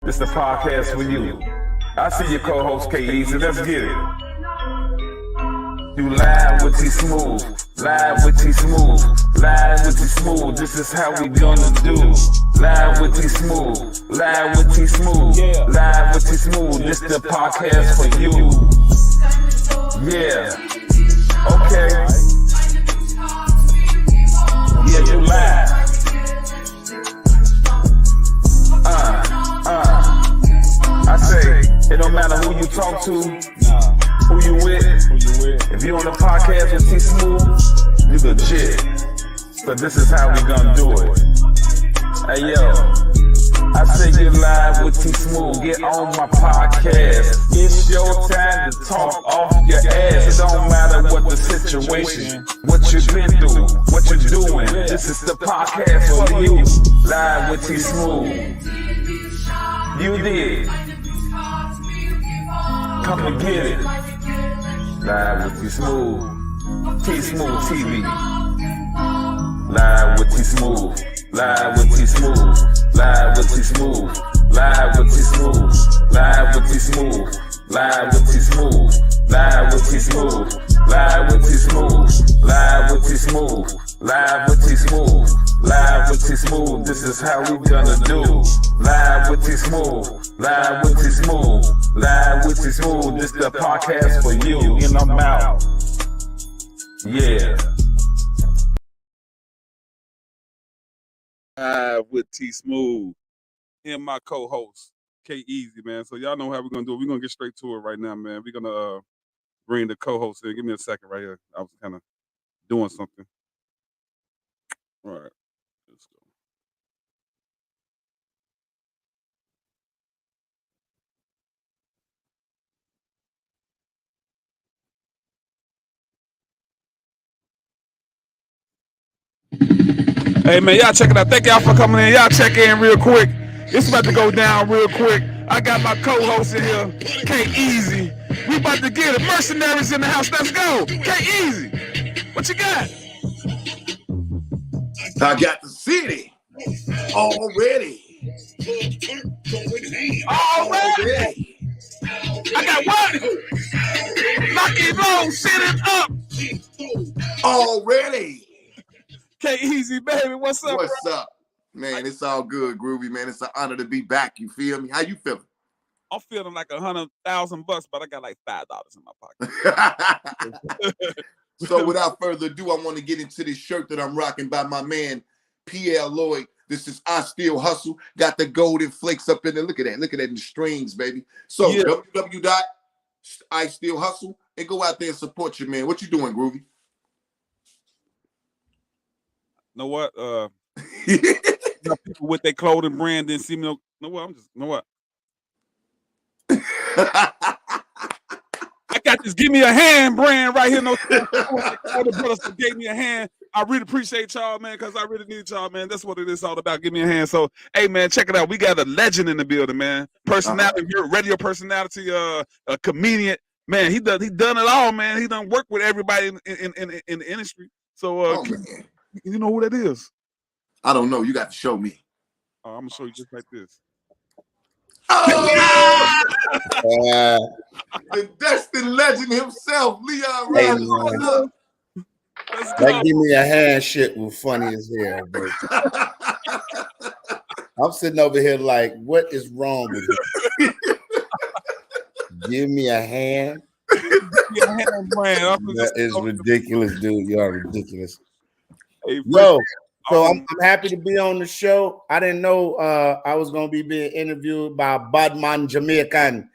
This the podcast for you. I see your co-host K-EZZY. Let's get it. You live with Smoove, live with Smoove, live with Smoove. This is how we gonna do. Live with Smoove, live with Smoove, live with Smoove. This the podcast for you. Yeah. Okay. Yeah, you live. I say, it don't matter who you talk to, who you with. If you on the podcast with Smoove, you legit. So this is how we gonna do it. Hey yo, I say get live with Smoove, get on my podcast. It's your time to talk off your ass. It don't matter what the situation, what you've been through, what you're doing. This is the podcast for you. Live with Smoove. You did. Come and get it. Live with Smoove. Smoove TV. Live with Smoove. Live with Smoove. Live with Smoove. Live with Smoove. Live with Smoove. Live with Smoove. Live with Smoove. Live with Smoove. Live with Smoove. Live with Smoove. Live with Smoove. This is how we gonna do. Live with Smoove. Live with Smoove. Live with Smoove. This the podcast for you. And I'm out. Yeah. Live with Smoove and my co-host K-EZZY, man. So y'all know how we're gonna do it. We're gonna get straight to it right now, man. We're gonna bring the co-host in. Give me a second right here. I was kind of doing something. All right, let's go. Hey man, y'all check it out. Thank y'all for coming in. Y'all check in real quick. It's about to go down real quick. I got my co-host in here, K-EZZY. We about to get it. Mercenaries in the house. Let's go. K-EZZY, what you got? I got the city already. Already. I got what? Lucky Low sitting up. Already. K-EZZY, baby, what's up? What's up, man? It's all good, Groovy, man. It's an honor to be back. You feel me? How you feeling? I'm feeling like $100,000, but I got like $5 in my pocket. So without further ado, I want to get into this shirt that I'm rocking by my man, Pierre Lloyd. This is I Still Hustle. Got the golden flakes up in there. Look at that. Look at that in the strings, baby. So Yeah. www.istillhustle and go out there and support your man. What you doing, Groovy? Know what? People with their clothing brand didn't see me. Know what? Know what? I got this "Give Me a Hand" brand right here. No, all the brothers that gave me a hand. I really appreciate y'all, man, because I really need y'all, man. That's what it is all about. Give me a hand. So, hey, man, check it out. We got a legend in the building, man. Personality, radio personality, a comedian, man. He done it all, man. He done work with everybody in the industry. So, you know who that is? I don't know. You got to show me. I'm gonna show you just like this. Oh! The destined legend himself, Leon. Hey, man. That "Give Me a Hand" shit was funny as hell, bro. I'm sitting over here like, what is wrong with you? Give me a hand. That is ridiculous, dude. You are ridiculous. Hey, yo, so I'm happy to be on the show. I didn't know I was gonna be being interviewed by Badman Jamaican.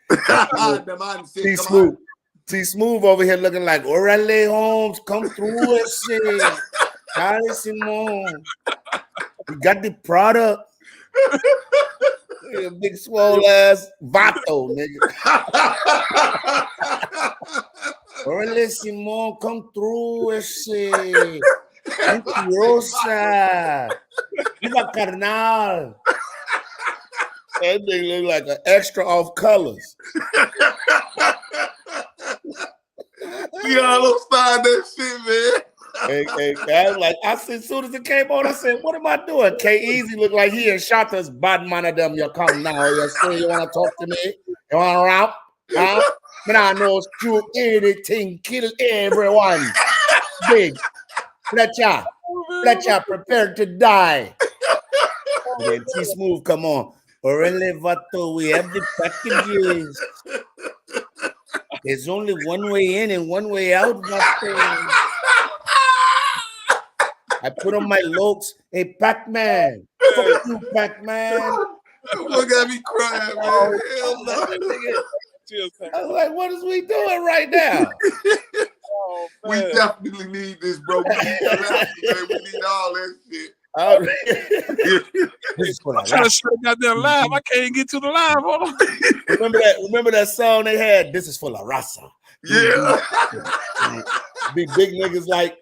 Smoove over here looking like Orale Holmes, come through and shit. Charlie Simone. You got the product. A big swole ass vato, nigga. Orale Simone, come through and shit. Rosa. Viva Carnal. That nigga look like an extra off colors. Y'all don't start that shit, man. I was like, as soon as it came on, I said, what am I doing? K-Easy looked like he and shot us bad man of them. You come now, you say you want to talk to me? You want to rap? Huh? Man, I know shoot anything, kill everyone. Big. Fletcher, prepared to die. And then T-Smoove, come on. Orelevato, we have the packages. There's only one way in and one way out, Vato. I put on my looks. Hey, Pac-Man. Fuck you, Pac-Man. Look at me crying, man. Hell no. I was like, what is we doing right now? We definitely need this, bro. We need that, man. We need all that shit. I'm trying to shut goddamn live. I can't get to the live. Hold on. Remember that song they had? This is for La Raza. Yeah. Be big niggas like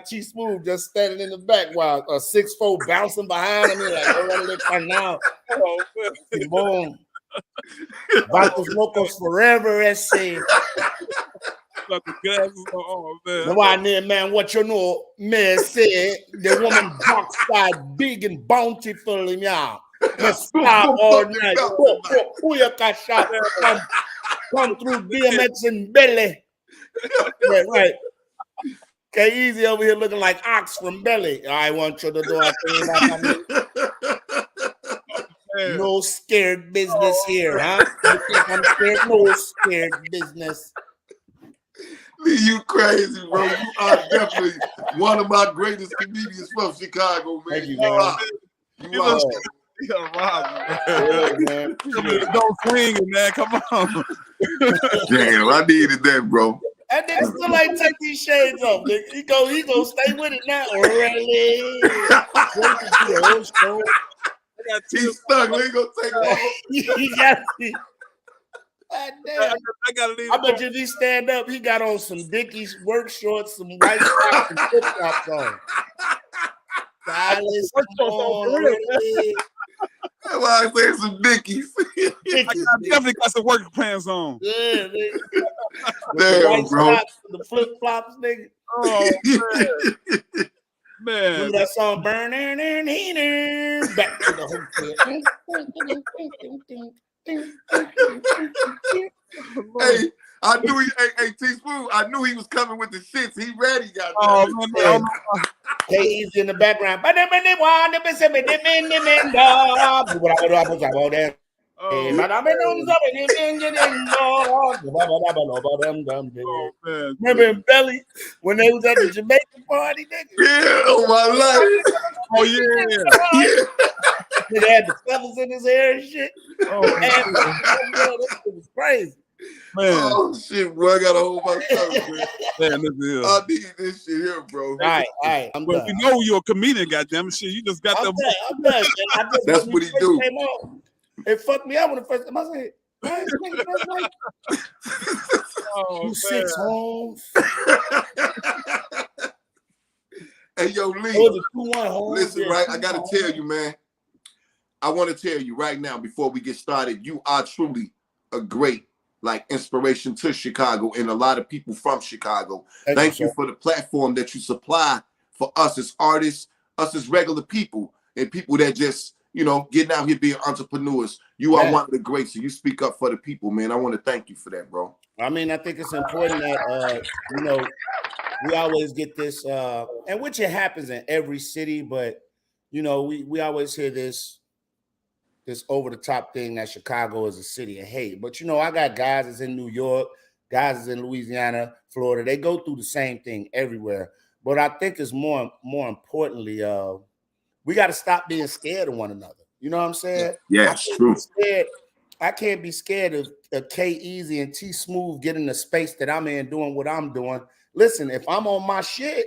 T-Smoove just standing in the back while a 6'4" bouncing behind him. Like, oh, now. Boom. Vatos Locos forever, EZZY. Got the glasses on, man. No, I need, man, what you know, man say the woman backside big and bountiful in y'all. Let's start all night. Who you can shot? Come through DMX and Belly. Right. K-Easy over here looking like Ox from Belly. I want you to do a thing. No scared business here, huh? You think I'm scared? No scared business. You crazy, bro. You are definitely one of my greatest comedians from Chicago, man. Thank you, man. You are. Yeah, man. Don't swing it, man. Come on. Damn, I needed that, bro. And then still like take these shades off. He go stay with it now. Really? He's stuck. We ain't gonna take it off. He got it. I gotta leave. I bet you if he stand up, he got on some Dickies work shorts, some white socks, and flip flops on. Silas, That's why I say some Dickies. I definitely got some work pants on. Yeah, damn, bro. The flip flops, nigga. Oh man. Remember that song, Burning and Heater? Back to the hotel. Hey, I knew hey, T-Smoove, I knew he was coming with the shits. He ready, got K-Easy in the background. Remember in Belly when they was at the Jamaican party, nigga? Yeah, oh my life. Oh yeah. Nigga had the feathers in his hair and shit. Oh, that shit was crazy. Man. Oh shit, bro. I gotta hold myself, man. Man, this is I need this shit here, bro. All right. I'm well, done. we know you're a comedian, goddamn shit. You just got I'm the done, man. That's what he do. It fucked me up when the first time I said, oh, 6 homes. Hey, yo, Lee. Oh, 2-1 homes. Listen, Yeah, right? I gotta tell you, man. I want to tell you right now before we get started, you are truly a great inspiration to Chicago and a lot of people from Chicago. Thank you for the platform that you supply for us as artists, us as regular people, and people that just, getting out here being entrepreneurs. You are one of the greats, so you speak up for the people, man. I want to thank you for that, bro. I mean, I think it's important that, we always get this, and which it happens in every city, but, we always hear this over-the-top thing that Chicago is a city of hate. But, I got guys that's in New York, guys that's in Louisiana, Florida. They go through the same thing everywhere. But I think it's more importantly, we got to stop being scared of one another. You know what I'm saying? Yeah, it's true. I can't be scared of K-Easy and T-Smoove getting the space that I'm in doing what I'm doing. Listen, if I'm on my shit,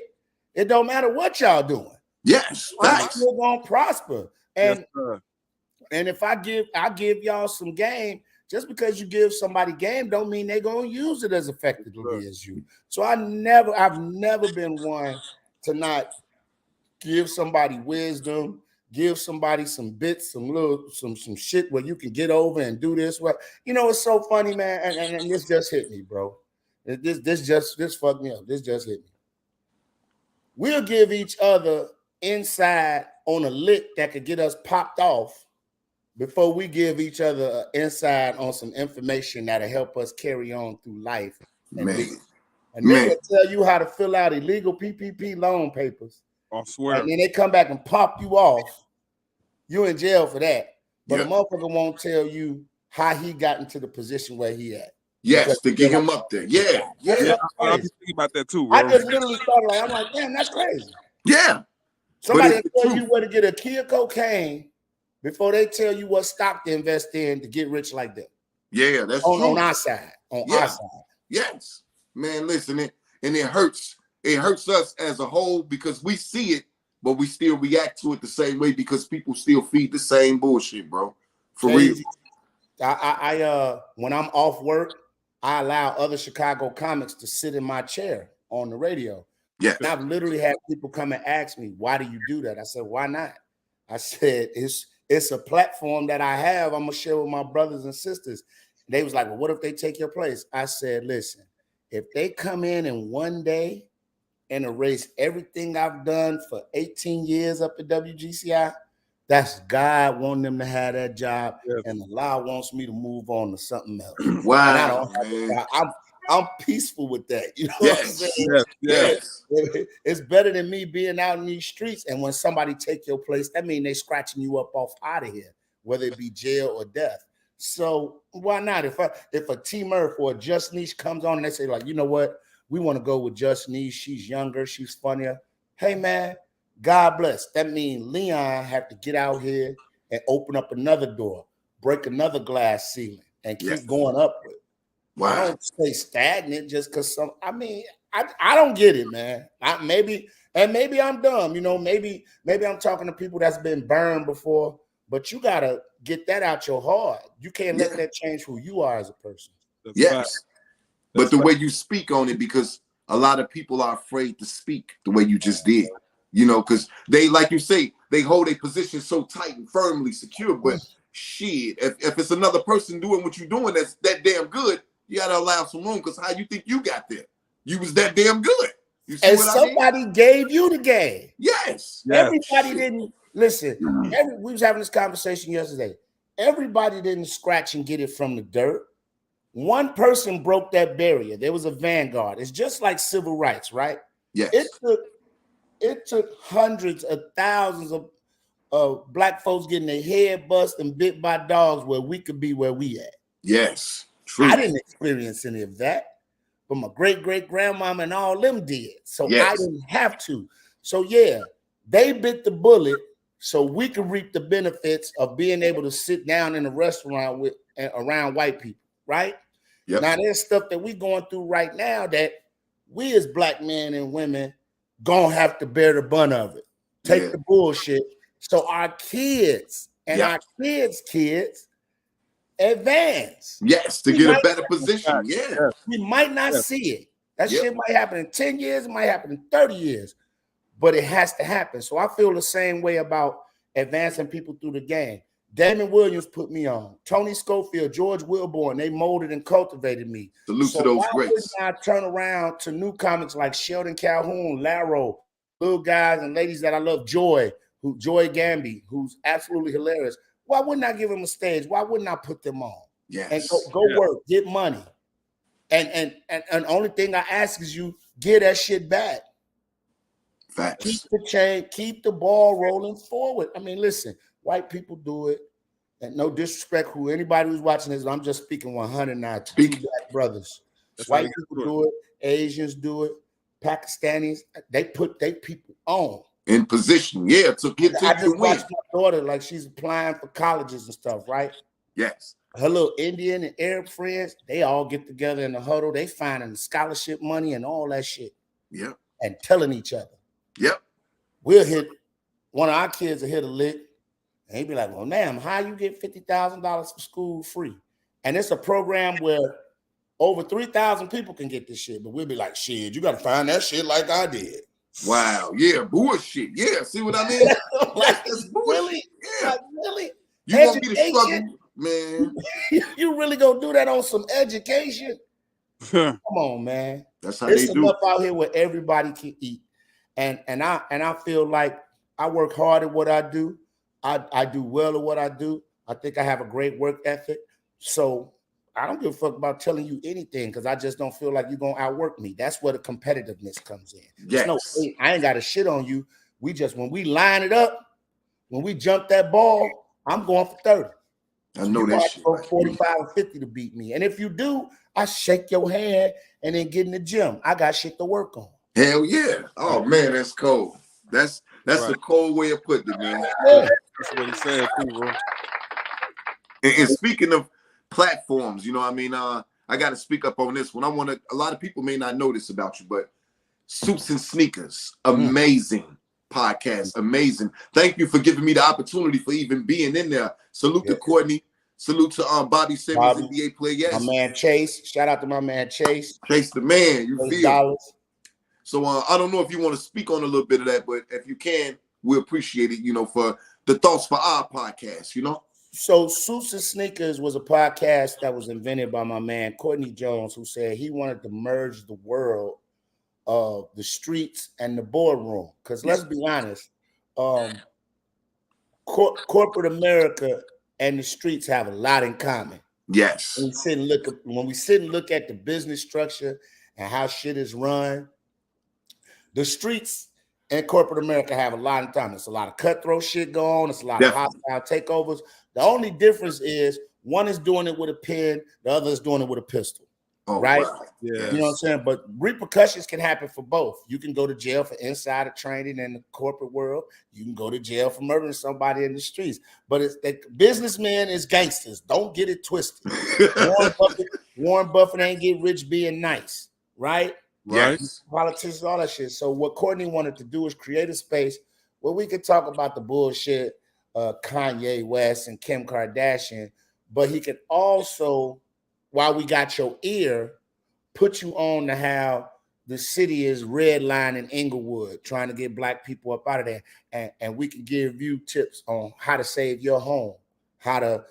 it don't matter what y'all doing. Yes, I'm still gonna prosper. And yes, and if I give y'all some game, just because you give somebody game don't mean they're gonna use it as effectively as you. So I've never been one to not give somebody wisdom, give somebody some bits, some shit where you can get over and do this. Well, it's so funny, man. And this just hit me, bro. This fucked me up. This just hit me. we'll give each other inside on a lick that could get us popped off before we give each other an inside on some information that'll help us carry on through life. And Man. a nigga will tell you how to fill out illegal PPP loan papers. I swear. And then they come back and pop you off. You in jail for that. But a motherfucker won't tell you how he got into the position where he at. Yes, to get him up there. Yeah. I was thinking about that too, bro. I just literally thought like, I'm like, damn, that's crazy. Yeah. Somebody will tell you where to get a key of cocaine before they tell you what stock to invest in to get rich like that. Yeah, that's true. On our side. On our side. Yes. Man, listen, and it hurts. It hurts us as a whole because we see it, but we still react to it the same way because people still feed the same bullshit, bro. For real. I when I'm off work, I allow other Chicago comics to sit in my chair on the radio. Yeah. And I've literally had people come and ask me, why do you do that? I said, why not? I said, it's a platform that I have. I'm gonna share with my brothers and sisters. They was like, well, what if they take your place? I said, listen, if they come in one day and erase everything I've done for 18 years up at WGCI, that's God wanting them to have that job, and Allah wants me to move on to something else. Wow, I'm peaceful with that. You know what I'm saying? Yes. It's better than me being out in these streets. And when somebody take your place, that means they scratching you up off out of here, whether it be jail or death. So why not? If a T Murph or a Just Niche comes on and they say, like, you know what, we want to go with Just Niche. She's younger, she's funnier. Hey man, God bless. That means Leon have to get out here and open up another door, break another glass ceiling, and keep going upward. Wow. I don't stay stagnant just because I don't get it, man. Maybe I'm dumb, you know, maybe I'm talking to people that's been burned before, but you gotta get that out your heart. You can't let that change who you are as a person. But the way you speak on it, because a lot of people are afraid to speak the way you just did, you know, because they, like you say, they hold a position so tight and firmly secure. But shit, if it's another person doing what you're doing that's that damn good, you gotta allow some room, because how you think you got there? You was that damn good. You see and what somebody gave you the game. Yes. Everybody didn't listen. We was having this conversation yesterday. Everybody didn't scratch and get it from the dirt. One person broke that barrier. There was a vanguard. It's just like civil rights, right? Yes. It took hundreds of thousands of black folks getting their head bust and bit by dogs where we could be where we at. Yes. True. I didn't experience any of that, but my great-great-grandmama and all them did. So I didn't have to. So yeah, they bit the bullet so we could reap the benefits of being able to sit down in a restaurant around white people, right? Yep. Now there's stuff that we going through right now that we as black men and women gonna have to bear the brunt of it. Take the bullshit. So our kids and our kids advance. Yes, to get a better position. Yeah. We might not see it. That shit might happen in 10 years, it might happen in 30 years, but it has to happen. So I feel the same way about advancing people through the game. Damon Williams put me on. Tony Schofield, George Wilborn, they molded and cultivated me. Salute to those greats. I turn around to new comics like Sheldon Calhoun, Laro, little guys and ladies that I love, Joy Gamby, who's absolutely hilarious. Why wouldn't I give them a stage? Why wouldn't I put them on? Yes. And go work, get money. And the only thing I ask is you get that shit back. Facts. Keep the chain, keep the ball rolling forward. I mean, listen, white people do it. And no disrespect who anybody who's watching this, I'm just speaking 100 now. Two black brothers. White people do it, Asians do it, Pakistanis, they put their people on. In position, to get to the win. I just watched my daughter, like she's applying for colleges and stuff, right? Yes. Her little Indian and Arab friends, they all get together in the huddle. They finding scholarship money and all that shit. Yep. And telling each other. Yep. We'll hit, one of our kids will hit a lick, and he'd be like, well, ma'am, how you get $50,000 for school free? And it's a program where over 3,000 people can get this shit, but we'll be like, shit, you got to find that shit like I did. Wow, bullshit. Yeah, see what I mean? Like, that's bullshit. Really? Yeah. Like, really? You want me to struggle, man? You really gonna do that on some education? Come on, man. That's how There's they do. enough out here where everybody can eat. And I feel like I work hard at what I do. I do well at what I do. I think I have a great work ethic. So I don't give a fuck about telling you anything because I just don't feel like you're gonna outwork me. That's where the competitiveness comes in. Yes. No, I ain't got to shit on you. We just when we line it up, when we jump that ball, I'm going for 30. I know that shit. Go 45 or 50 to beat me. And if you do, I shake your hand and then get in the gym. I got shit to work on. Hell yeah. Oh man, that's cold. That's a cold way of putting it, man. Yeah. That's what he said too, bro. And speaking of platforms, you know what I mean? I got to speak up on this one. A lot of people may not know this about you, but Suits and Sneakers, amazing podcast, amazing. Thank you for giving me the opportunity for even being in there. Salute to Courtney. Salute to Bobby Simmons, NBA player. Yes. My man Chase. Shout out to my man Chase. Chase the man. You feel? Dollars. So I don't know if you want to speak on a little bit of that, but if you can, we appreciate it, for the thoughts for our podcast, So Suits and Sneakers was a podcast that was invented by my man Courtney Jones, who said he wanted to merge the world of the streets and the boardroom. Because let's be honest, corporate America and the streets have a lot in common. Yes. When we sit and look at the business structure and how shit is run, the streets and corporate America have a lot in common. It's a lot of cutthroat shit going on. It's a lot of hostile takeovers. The only difference is one is doing it with a pen, the other is doing it with a pistol. Oh, right? Wow. Yeah. You know what I'm saying? But repercussions can happen for both. You can go to jail for insider training in the corporate world. You can go to jail for murdering somebody in the streets. But it's that businessmen is gangsters. Don't get it twisted. Warren Buffett ain't get rich being nice, right? Right. Politicians, all that shit. So what Courtney wanted to do is create a space where we could talk about the bullshit, Kanye West and Kim Kardashian, but he could also, while we got your ear, put you on to how the city is redlining Inglewood, trying to get black people up out of there. And we can give you tips on how to save your home, how to,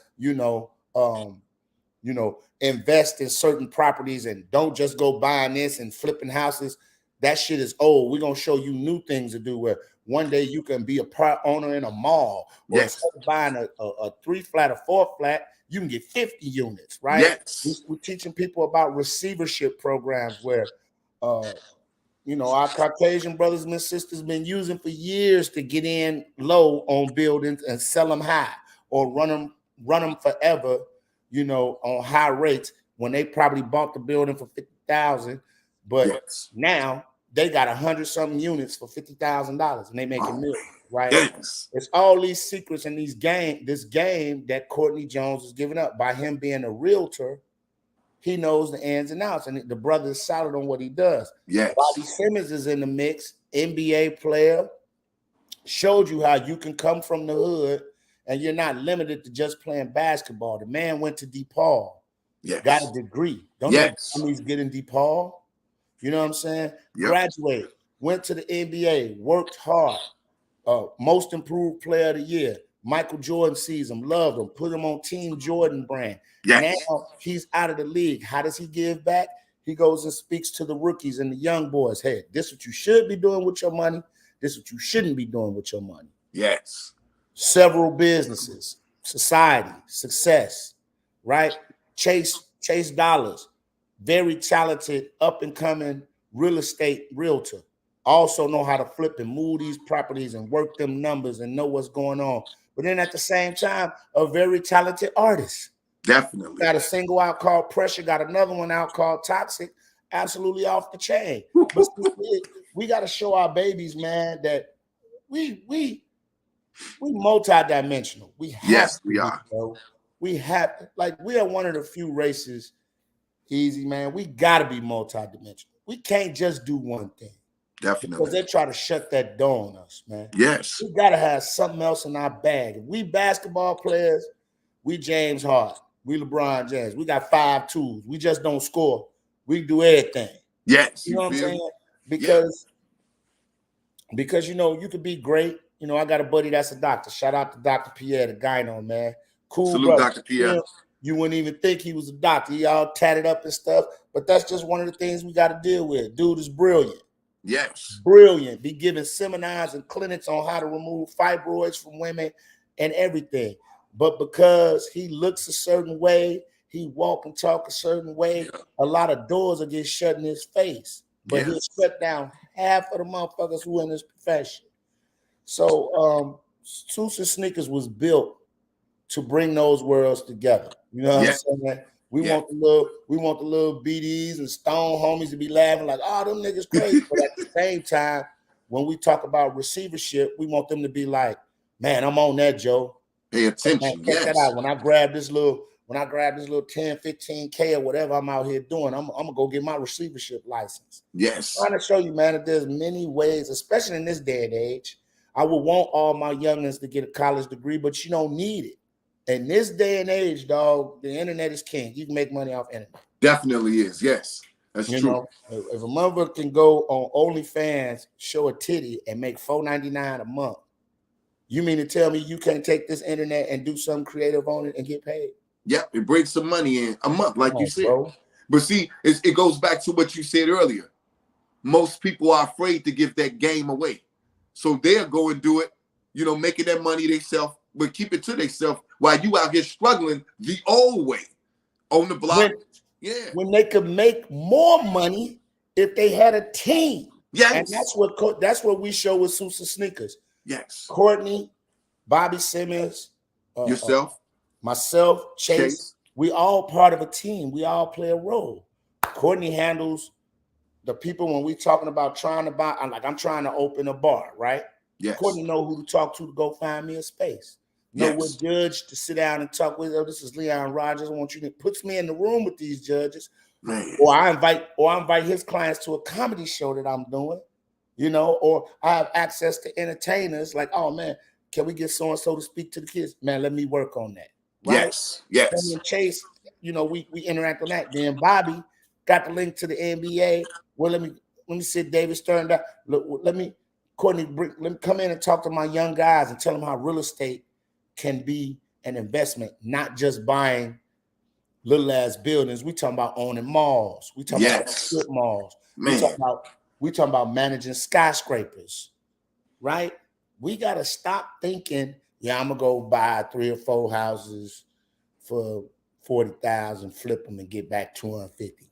invest in certain properties and don't just go buying this and flipping houses. That shit is old. We're going to show you new things to do where one day you can be a part owner in a mall or instead of buying a 3-flat or 4-flat, you can get 50 units, right? Yes. We're teaching people about receivership programs where, our Caucasian brothers and sisters been using for years to get in low on buildings and sell them high or run them forever, on high rates when they probably bought the building for $50,000, but now they got 100-something units for $50,000 and they making millions, right? Yes. It's all these secrets in this game that Courtney Jones is giving up. By him being a realtor, he knows the ins and outs, and the brother is solid on what he does. Yes. Bobby Simmons is in the mix, NBA player, showed you how you can come from the hood and you're not limited to just playing basketball. The man went to DePaul, got a degree. Don't know how he's getting DePaul. You know what I'm saying? Yep. Graduated, went to the NBA, worked hard. Most improved player of the year. Michael Jordan sees him, loved him, put him on Team Jordan brand. Yes. Now he's out of the league. How does he give back? He goes and speaks to the rookies and the young boys. Hey, this is what you should be doing with your money. This is what you shouldn't be doing with your money. Yes. Several businesses, society, success, right? Chase Dollars, very talented, up-and-coming real estate realtor. Also know how to flip and move these properties and work them numbers and know what's going on. But then at the same time, a very talented artist. Definitely. Got a single out called Pressure, got another one out called Toxic, absolutely off the chain. But we got to show our babies, man, that we multidimensional. We are. Bro. We are one of the few races, EZZY, man. We got to be multidimensional. We can't just do one thing. Definitely. Because they try to shut that door on us, man. Yes. We got to have something else in our bag. If we basketball players, we James Harden. We LeBron James. We got 5 tools. We just don't score. We do everything. Yes. You know what I'm saying? Because you could be great. I got a buddy that's a doctor. Shout out to Dr. Pierre, the gyno, man. Cool. Salute, brother. Dr. Pierre. You wouldn't even think he was a doctor. He all tatted up and stuff. But that's just one of the things we got to deal with. Dude is brilliant. Yes. Brilliant. Be giving seminars and clinics on how to remove fibroids from women and everything. But because he looks a certain way, he walk and talk a certain way, a lot of doors will get shut in his face. But he'll shut down half of the motherfuckers who in this profession. So Suits and Sneakers was built to bring those worlds together. You know what I'm saying? We want the little BDs and Stone homies to be laughing like, oh, them niggas crazy. But at the same time, when we talk about receivership, we want them to be like, man, I'm on that, Joe. Pay attention. Man, check that out. When I grab this little 10, 15K or whatever I'm out here doing, I'm gonna go get my receivership license. Yes. I'm trying to show you, man, that there's many ways, especially in this day and age. I would want all my youngins to get a college degree, but you don't need it. In this day and age, dog, the internet is king. You can make money off internet. Definitely is. Yes, that's true. Know, if a mother can go on OnlyFans, show a titty, and make $4.99 a month, you mean to tell me you can't take this internet and do something creative on it and get paid? Yep, it brings some money in a month, like you said. Bro. But see, it goes back to what you said earlier. Most people are afraid to give that game away. So they'll go and do it, you know, making that money themselves, but keep it to themselves while you out here struggling the old way on the block. When they could make more money if they had a team. Yes. And that's what we show with Suits and Sneakers. Yes. Courtney, Bobby Simmons, yourself, myself, Chase, we all part of a team. We all play a role. Courtney handles the people when we talking about trying to buy. I'm trying to open a bar, right? Yes. Courtney know who to talk to go find me a space. Know what judge to sit down and talk with. Oh, this is Leon Rogers. I want you to puts me in the room with these judges. Man. Or I invite his clients to a comedy show that I'm doing, you know, or I have access to entertainers like, oh man, can we get so and so to speak to the kids? Man, let me work on that. Right? Yes, yes. And Chase, you know, we interact on that. Then Bobby got the link to the NBA. Well, let me sit David Stern down. Look, Courtney, let me come in and talk to my young guys and tell them how real estate can be an investment, not just buying little ass buildings. We talking about owning malls. We talking about strip malls. Man. We talking about managing skyscrapers, right? We gotta stop thinking, yeah, I'm gonna go buy 3 or 4 houses for 40,000, flip them and get back 250.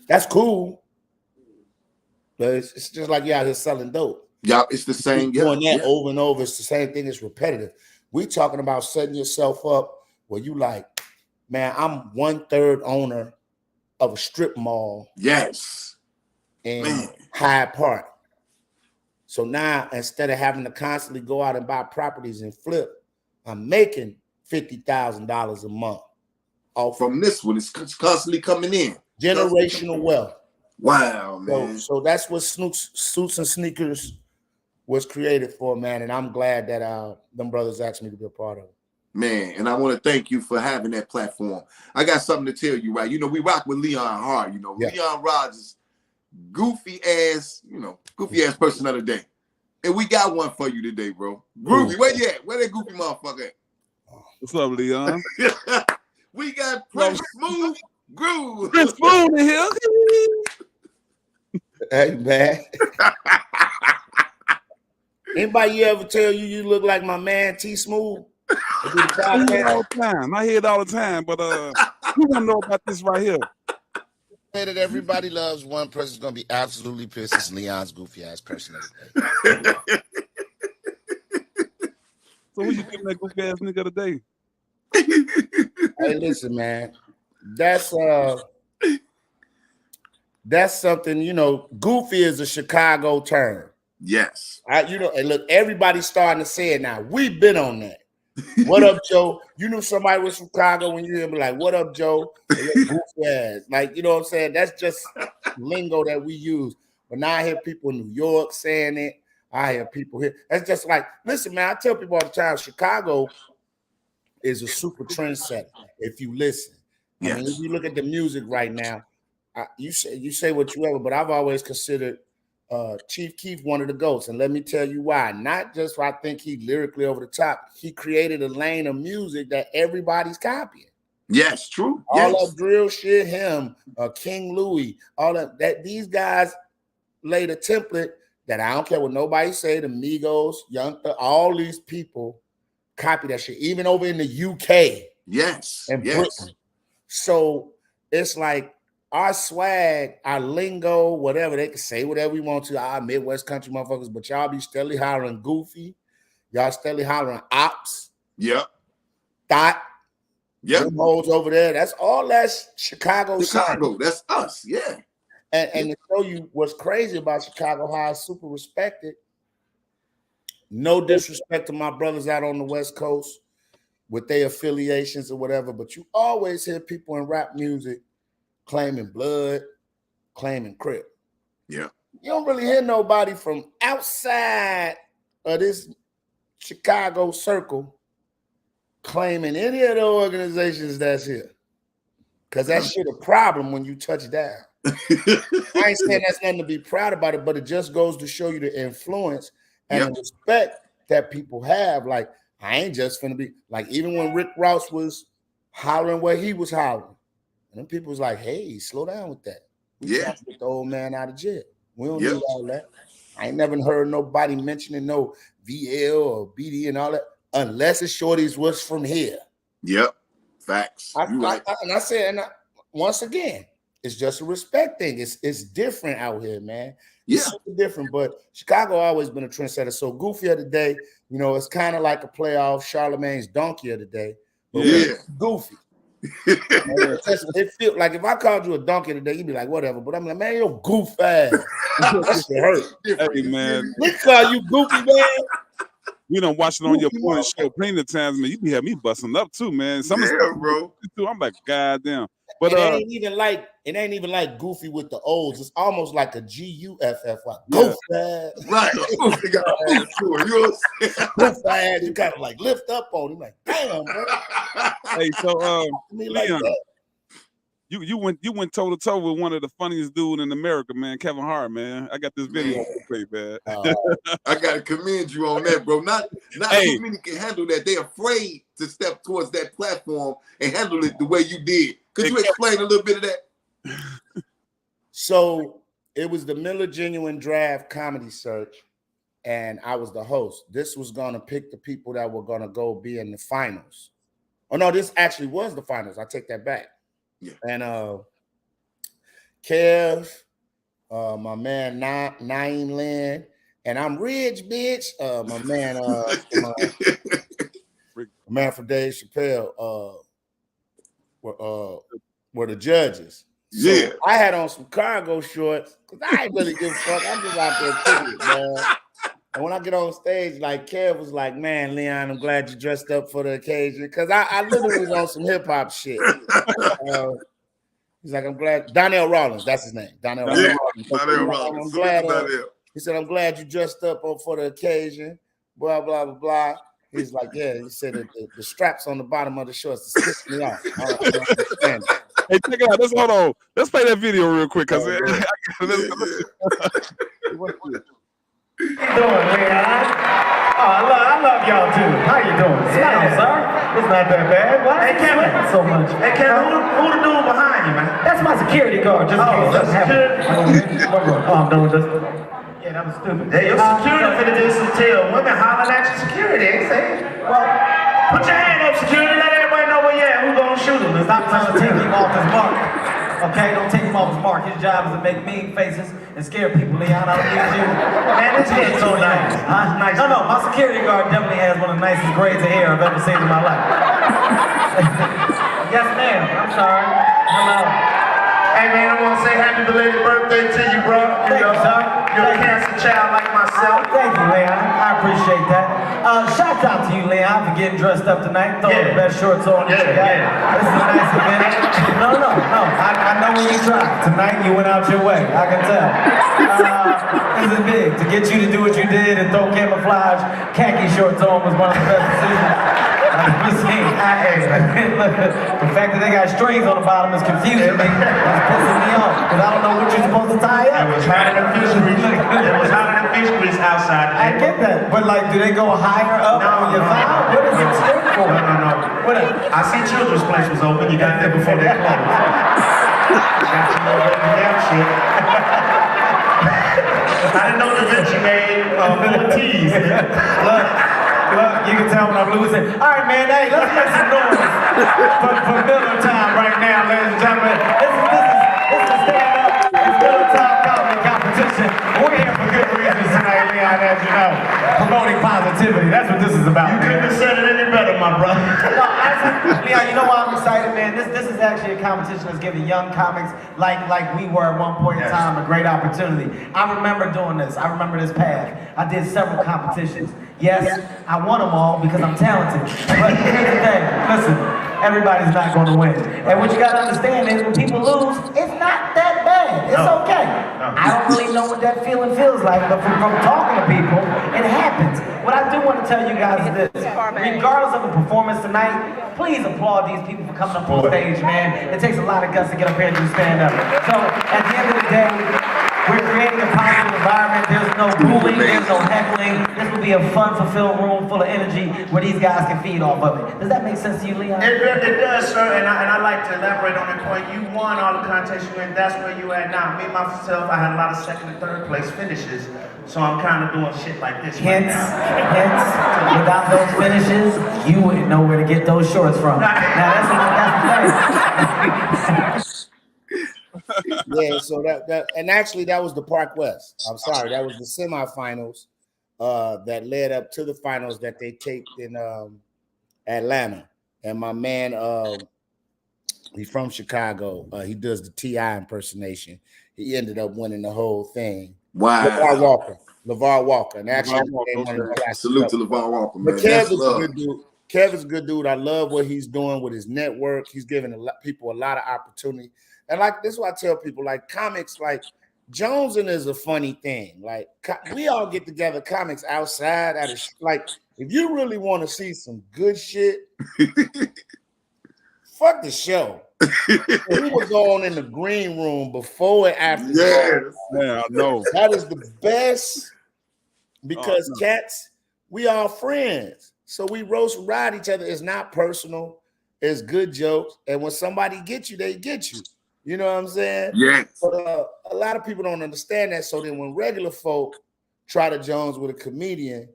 That's cool, but it's just like you out here selling dope. Yeah, it's the same. Doing that over and over. It's the same thing. It's repetitive. We talking about setting yourself up where you like, man, I'm 1/3 owner of a strip mall. Yes. In Hyde Park. So now instead of having to constantly go out and buy properties and flip, I'm making $50,000 a month. From this one, it's constantly coming in. Generational wealth. Wow, man. So that's what Suits and Sneakers was created for, man. And I'm glad that them brothers asked me to be a part of it. Man, and I want to thank you for having that platform. I got something to tell you, right? You know, we rock with Leon hard, you know. Yeah. Leon Rogers, goofy ass person of the day. And we got one for you today, bro. Groovy, where you at? Where that goofy motherfucker at? What's up, Leon? We got Prince Smoove Groove. Prince Smoove in here. Hey, man. Anybody you ever tell you look like my man T Smoove? I hear it all the time. I hear it all the time, but who want to know about this right here? That everybody loves, one person's gonna be absolutely pissed. It's Leon's goofy ass person. So who you giving that goofy ass nigga today? Hey, listen, man. That's something, you know, goofy is a Chicago term. Yes. You know, and look, everybody's starting to say it now. We've been on that. What up, Joe? You knew somebody was from Chicago when you be like, what up, Joe? Goofy ass. Like, you know what I'm saying? That's just lingo that we use. But now I hear people in New York saying it. I hear people here. That's just like, listen, man, I tell people all the time, Chicago is a super trendsetter. If you listen. I mean, if you look at the music right now, you say what you ever, but I've always considered Chief Keef one of the GOATs, and let me tell you why. Not just I think he lyrically over the top. He created a lane of music that everybody's copying. Yes, true. All that drill shit, him, King Louis, all that these guys laid a template that I don't care what nobody say, the Migos, Young Thug, all these people copy that shit, even over in the UK. Yes. And Britain. So it's like our swag, our lingo, whatever, they can say whatever we want to, our Midwest country motherfuckers, but y'all be steadily hollering Goofy. Y'all steadily hollering Ops. Yep. Thought. Yep. Them hoes over there. That's all that's Chicago. Chicago. That's us. Yeah. And to show you what's crazy about Chicago, how it's super respected. No disrespect to my brothers out on the West Coast with their affiliations or whatever, but you always hear people in rap music claiming blood, claiming Crip. Yeah. You don't really hear nobody from outside of this Chicago circle claiming any of the organizations that's here. Because that shit a problem when you touch down. I ain't saying that's nothing to be proud about it, but it just goes to show you the influence and the respect that people have. Like, I ain't just finna be, like, even when Rick Ross was hollering where he was hollering, and then people was like, hey, slow down with that. We trying to get the old man out of jail. We don't need all that. I ain't never heard nobody mentioning no VL or BD and all that, unless it's shorties was from here. Yep. Facts. Once again, it's just a respect thing. It's different out here, man. It's super different, but Chicago always been a trendsetter. So Goofy of the day, you know, it's kind of like a playoff Charlemagne's Donkey of the day. But Goofy. It feel like if I called you a donkey today, you'd be like, whatever. But I'm like, man, you're goof ass. That shit hurt. Hey, man. We call you Goofy, man. You know, watching on your morning show plenty of times, man. You be having me busting up too, man. Some bro. I'm like, goddamn. But it ain't even like Goofy with the O's. It's almost like a G-U-F-F. Goof ass. Right. You know what I'm saying? Goof ass. You kind of like lift up on him, like, damn, bro. Hey, so Leon, you went toe to toe with one of the funniest dude in America, man, Kevin Hart, man. I got this video on play, man. I gotta commend you on that, bro. Not too many can handle that. They're afraid to step towards that platform and handle it the way you did. Could you explain a little bit of that? So it was the Miller Genuine Draft Comedy Search, and I was the host. This was gonna pick the people that were gonna go be in the finals. Oh no, this actually was the finals. I take that back. Yeah. And Kev, my man Naeem Lynn, and I'm Ridge, bitch. My man, my man from Dave Chappelle, were the judges. So I had on some cargo shorts because I ain't really give a fuck. I'm just out there kicking it, man. And when I get on stage, like Kev was like, man, Leon, I'm glad you dressed up for the occasion. Because I literally was on some hip-hop shit. He's like, I'm glad. Donnell Rawlins, that's his name. Donnell Rawlins. Donnell Rawlins. I'm glad, he said, I'm glad you dressed up for the occasion. Blah, blah, blah, blah. He's like, yeah. He said the straps on the bottom of the shorts is pissing me off. I don't understand. Hey, check it out. Hold on. Let's play that video real quick. Cause How you doing, Leon? Oh, I love y'all too. How you doing? Smile, sir. It's not that bad. Why is Kevin so much? Hey, Kevin, who the dude behind you, man? That's my security guard. Just in case something happens. I'm doing this. Yeah, that was stupid. Hey, your security finna do some tell women hollering at your security, ain't say? Well, put your hand up, security. Let everybody know where you at. Who's gonna shoot him? Stop trying to take him off his mark. Okay, don't take him off his mark. His job is to make mean faces and scare people, Leon. I don't need you. Man, this is so nice. Huh? Nice. No, my security guard definitely has one of the nicest grades of hair I've ever seen in my life. Yes, ma'am. I'm sorry. Hello. Hey, man, I want to say happy belated birthday to you, bro. Thank you, sir. You're a handsome child like myself. Thank you, Leon. I appreciate that. Shout out to you, Leon, for getting dressed up tonight. Throwing the best shorts on that you got. This is a nice event. No. I know when you tried. Tonight you went out your way. I can tell. This is big. To get you to do what you did and throw camouflage khaki shorts on was one of the best decisions I've ever seen. The fact that they got strings on the bottom is confusing me. It's pissing me off because I don't know what you're supposed to tie up. It was hot in the fisheries. It was hot in the fisheries outside. I get that, but like, do they go higher up on your thigh? What is it string for? No. What? I see Children's Place was open. You got there before they closed. You got some more shit. I didn't know the bitch you made full of teas. Look, you can tell when I'm losing. All right, man, hey, let's make some noise for Miller time right now, ladies and gentlemen. This is stand up. It's Miller time comedy competition. We're here for good reasons tonight, Leon, as you know. Promoting positivity. That's what this is about. You couldn't have said it any better, my brother. No, Leon, you know why I'm excited, man? This is actually a competition that's giving young comics like we were at one point in time a great opportunity. I remember doing this. I remember this path. I did several competitions. Yes, I won them all because I'm talented. But here's the thing. Listen, everybody's not going to win. And what you got to understand is when people lose, it's not that bad. It's okay. I don't really know what that feeling feels like, but from talking to people, it happens. What I do want to tell you guys is this. Regardless of the performance tonight, please applaud these people for coming up on stage, man. It takes a lot of guts to get up here and do stand-up. So, at the end of the day, we're creating a positive environment. There's no bullying, there's no heckling. This will be a fun, fulfilled room full of energy where these guys can feed off of it. Does that make sense to you, Leon? It does, sir, and I like to elaborate on that point. You won all the contests you in, that's where you at now. Me, myself, I had a lot of second and third place finishes, so I'm kind of doing shit like this right now. Hence, without those finishes, you wouldn't know where to get those shorts from. Now, that's the thing. Yeah, so that and actually that was the Park West. I'm sorry, that was the semifinals that led up to the finals that they taped in Atlanta. And my man, he's from Chicago. He does the T.I. impersonation. He ended up winning the whole thing. Wow. LeVar Walker. And actually, salute to LeVar Walker, man. But Kevin's a good dude. Kevin's a good dude. I love what he's doing with his network. He's giving people a lot of opportunity. And like this is what I tell people, like comics, like Jonesing is a funny thing. Like we all get together, comics outside at like if you really want to see some good shit, fuck the show. We were going in the green room before and after. Yes. Yeah, I know. That is the best because cats, we all friends. So we roast and ride each other. It's not personal. It's good jokes. And when somebody gets you, they get you. You know what I'm saying? Yes. But a lot of people don't understand that. So then when regular folk try to Jones with a comedian,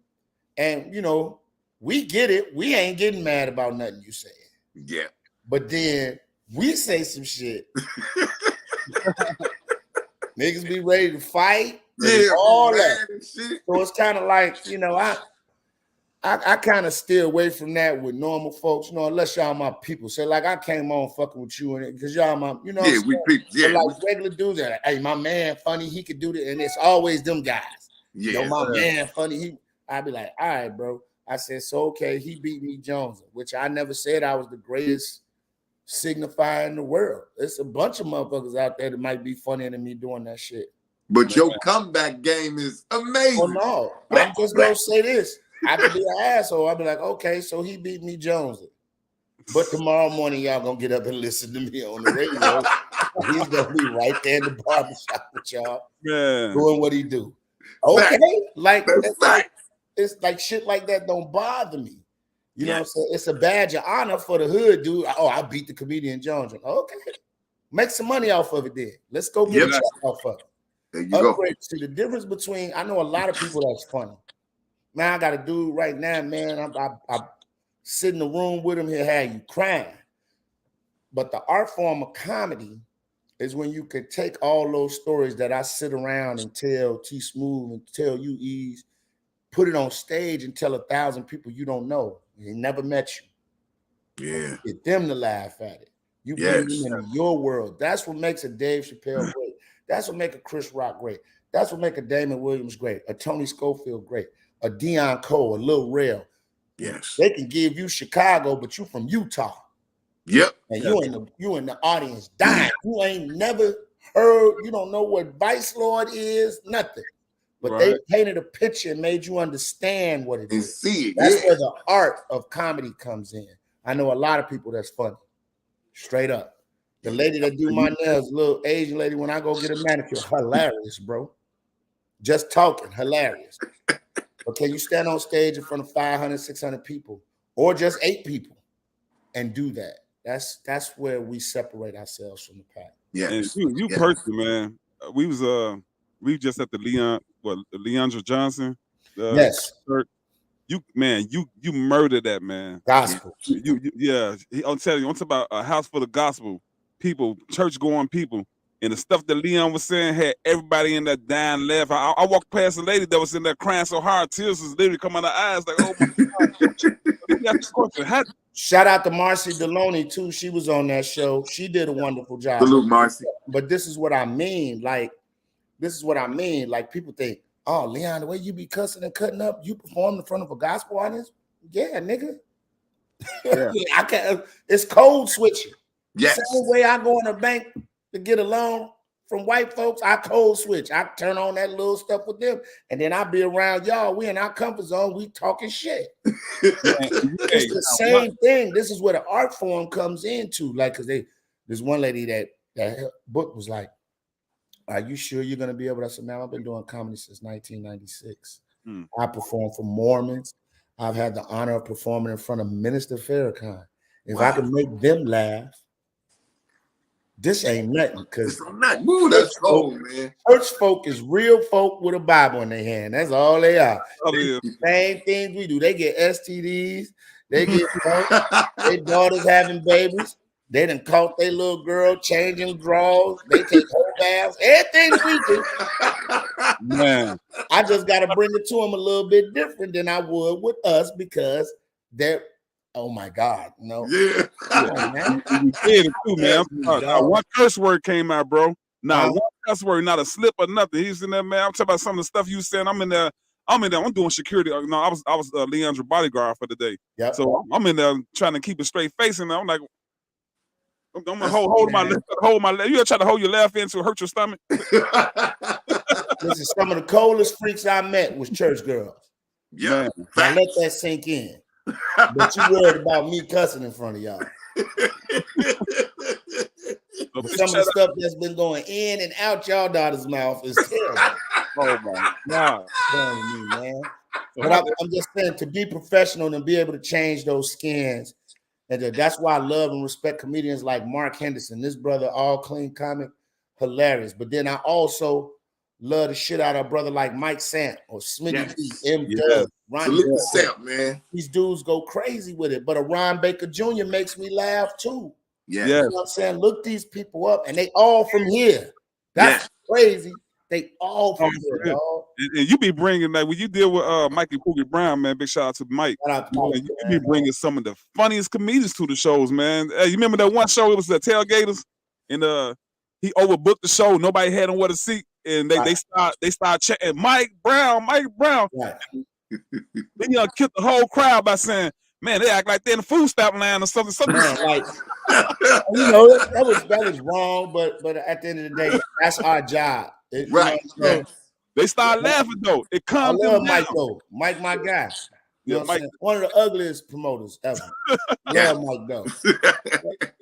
and you know, we get it. We ain't getting mad about nothing you say. Yeah. But then we say some shit. Niggas be ready to fight. Yeah, all man, that. shit. So it's kind of like, you know, I kind of steer away from that with normal folks, you know, unless y'all my people. So like I came on fucking with you and it because y'all my, you know, yeah, we people, yeah, like regular dudes that, hey, my man funny, he could do that, and it's always them guys. yeah. Yo, my man funny, I'd be like, all right, bro. I said, so okay, he beat me Jones, which I never said I was the greatest signifier in the world. There's a bunch of motherfuckers out there that might be funnier than me doing that shit. But your comeback game is amazing. Oh no, I'm just gonna say this. I could be an asshole. I'll be like, okay, so he beat me Jones. But tomorrow morning, y'all gonna get up and listen to me on the radio. He's gonna be right there in the barbershop with y'all, doing what he do. Okay, it's like shit like that don't bother me. You know what I'm saying? It's a badge of honor for the hood, dude. Oh, I beat the comedian Jones. Okay, make some money off of it then. Let's go get a check off of it. There you go. See the difference between, I know a lot of people that's funny. Man, I got a dude right now, man. I sit in the room with him, he'll have you crying. But the art form of comedy is when you can take all those stories that I sit around and tell T Smoove and tell you Ease, put it on stage and tell 1,000 people you don't know. They never met you. Yeah. Get them to laugh at it. You bring them into your world. That's what makes a Dave Chappelle great. That's what makes a Chris Rock great. That's what makes a Damon Williams great, a Tony Schofield great, a Deion Cole, a Lil Rel. Yes. They can give you Chicago, but you from Utah. Yep. And you in the audience dying. You ain't never heard, you don't know what Vice Lord is, nothing. But they painted a picture and made you understand what it is. See it. That's where the art of comedy comes in. I know a lot of people that's funny. Straight up. The lady that do my nails, little Asian lady, when I go get a manicure, hilarious, bro. Just talking, hilarious. But can you stand on stage in front of 500, 600 people or just 8 people and do that? That's where we separate ourselves from the pack. Yeah, and you personally, man. We was We just at the Leandra Johnson. Yes. You murdered that man. Gospel. I'm telling you, I'm talking about a house full of gospel people, church going people, and the stuff that Leon was saying had everybody in that dying laugh. I walked past a lady that was in there crying so hard, tears was literally coming out her eyes, like, oh my God. Shout out to Marcy Deloney too. She was on that show. She did a wonderful job. Salute, Marcy. But this is what I mean. Like people think, oh, Leon, the way you be cussing and cutting up, you perform in front of a gospel audience? Yeah, nigga. Yeah. I can't. It's code switching. Yes. Same way I go in the bank to get a loan from white folks, I code switch. I turn on that little stuff with them, and then I be around y'all. We in our comfort zone. We talking shit. It's the same thing. This is where the art form comes into. Like, because there's one lady that book was like, "Are you sure you're gonna be able to?" I said, "Man, I've been doing comedy since 1996. I performed for Mormons. I've had the honor of performing in front of Minister Farrakhan. If I can make them laugh, this ain't nothing." Because that's cold, man. Church folk is real folk with a Bible in their hand. That's all they are. Same things we do. They get STDs. They get their daughters having babies. They done caught their little girl changing drawers. They take whole baths. Everything we do. Man, I just got to bring it to them a little bit different than I would with us because they're, oh my God, no. Yeah. Man. You did it too, man. One curse word came out, bro. One curse word, not a slip or nothing. He's in there, man. I'm talking about some of the stuff you saying. I'm in there. I'm doing security. No, I was Leandra bodyguard for the day. Yep. So I'm in there trying to keep a straight face, and I'm like, I'm gonna hold my left. You ever try to hold your left in to hurt your stomach? Listen, some of the coldest freaks I met was church girls. Yeah, I let that sink in. But you worried about me cussing in front of y'all. Some of the stuff that's been going in and out y'all daughter's mouth is terrible. Oh my God, man. But I'm just saying, to be professional and be able to change those skins. And that's why I love and respect comedians like Mark Henderson. This brother, all clean comic, hilarious. But then I also love the shit out of a brother like Mike Sant or Smitty B, M. Dub, Ronnie. Salute, man. These dudes go crazy with it. But a Ron Baker Jr. makes me laugh too. Yeah. You know what I'm saying? Look these people up, and they all from here. That's crazy. They all from here, dog. And you be bringing, like, when you deal with Mikey Poogie Brown, man, big shout out to Mike. You be bringing some of the funniest comedians to the shows, man. You remember that one show? It was the Tailgaters, and he overbooked the show. Nobody had him where to seat, and they start checking Mike Brown. Right. Then you killed the whole crowd by saying, "Man, they act like they're in the food stop line or something." Man, like, you know, that was wrong, but at the end of the day, that's our job. Right. They start laughing though. It comes. I love Mike though. Mike, my guy. You know what I'm saying? One of the ugliest promoters ever. Love Mike though.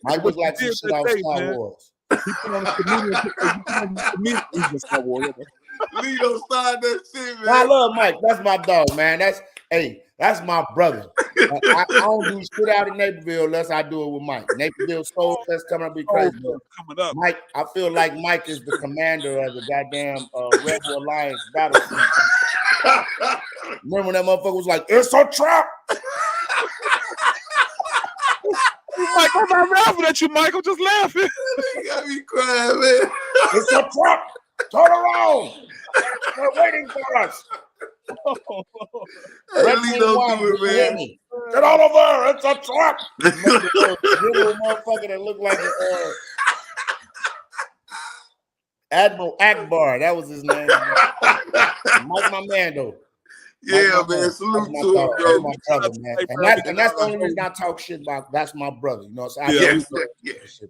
Mike was like some shit out of Star Wars. He put on the comedian. Star Wars. Lito started that shit, man. I love Mike. That's my dog, man. That's my brother. I don't do shit out in Naperville unless I do it with Mike. Naperville Soul Fest coming up, be crazy. Coming up. Mike, I feel like Mike is the commander of the goddamn Rebel Alliance battlefield. Remember when that motherfucker was like, "It's a trap." Mike, I'm not laughing at you, Michael. Just laughing. You got me crying, man. It's a trap. Turn around. They're waiting for us. Really don't do it, man. Get out of there. It's a trap. Little motherfucker that looked like Admiral Akbar. That was his name. Mike, my man, though. Yeah, man. Salute to him, bro. That's my brother, man. And that's the only reason I talk shit about. That's my brother. You know, so yeah.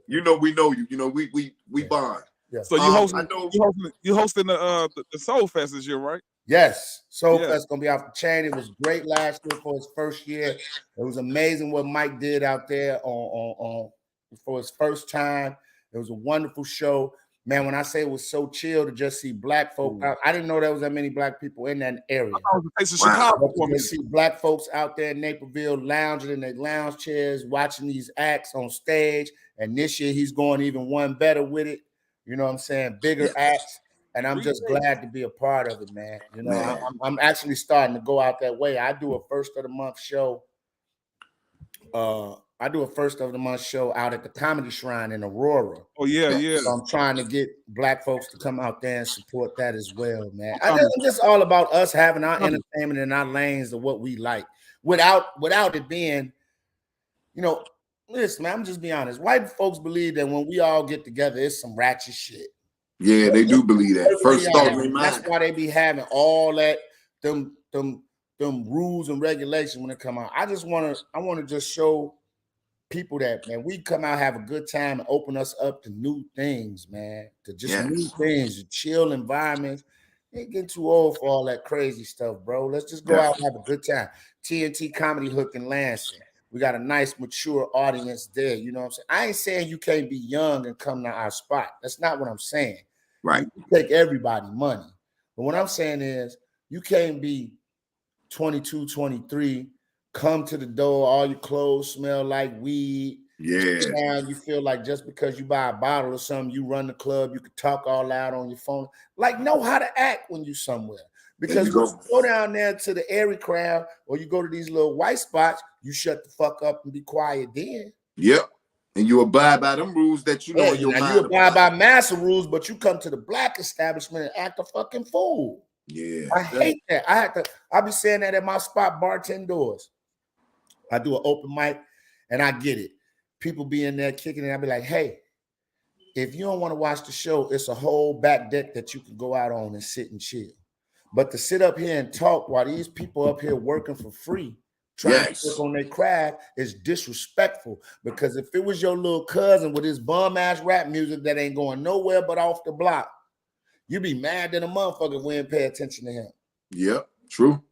You know, we know you. You know, we bond. Yeah. So you hosting the Soul Fest this year, right? Yes, Soul Fest gonna be off the chain. It was great last year for his first year. It was amazing what Mike did out there on for his first time. It was a wonderful show, man. When I say it was so chill to just see black folk out, I didn't know there was that many black people in that area. To see black folks out there in Naperville lounging in their lounge chairs, watching these acts on stage. And this year he's going even one better with it. You know what I'm saying? Bigger acts. And I'm just glad to be a part of it, man. You know, I'm actually starting to go out that way. I do a first of the month show. I do a first of the month show out at the Comedy Shrine in Aurora. Oh yeah, yeah. So I'm trying to get Black folks to come out there and support that as well, man. I'm just all about us having our entertainment in our lanes of what we like, without it being, you know. Listen, man, I'm just be honest. White folks believe that when we all get together, it's some ratchet shit. Yeah, they do believe that. First thought in their mind. That's why they be having all that them rules and regulations when they come out. I want to just show people that, man, we come out, have a good time, and open us up to new things, man. To just new things, to chill environments. Ain't getting too old for all that crazy stuff, bro. Let's just go out and have a good time. TNT Comedy Hook in Lansing. We got a nice, mature audience there. You know what I'm saying? I ain't saying you can't be young and come to our spot. That's not what I'm saying. Right. You take everybody money. But what I'm saying is you can't be 22, 23, come to the door, all your clothes smell like weed. Yeah. Now you feel like just because you buy a bottle or something, you run the club, you can talk all loud on your phone. Like, know how to act when you somewhere. Because when you go down there to the airy crowd or you go to these little white spots, you shut the fuck up and be quiet then. Yep. And you abide by them rules that you know in your mind. You abide by massive rules, but you come to the Black establishment and act a fucking fool. Yeah. I hate that. I be saying that at my spot, Bartend Doors. I do an open mic and I get it. People be in there kicking it. I be like, hey, if you don't want to watch the show, it's a whole back deck that you can go out on and sit and chill. But to sit up here and talk while these people up here working for free, trying to work on their craft, is disrespectful. Because if it was your little cousin with his bum-ass rap music that ain't going nowhere but off the block, you be mad that a motherfucker wouldn't pay attention to him. Yep, true.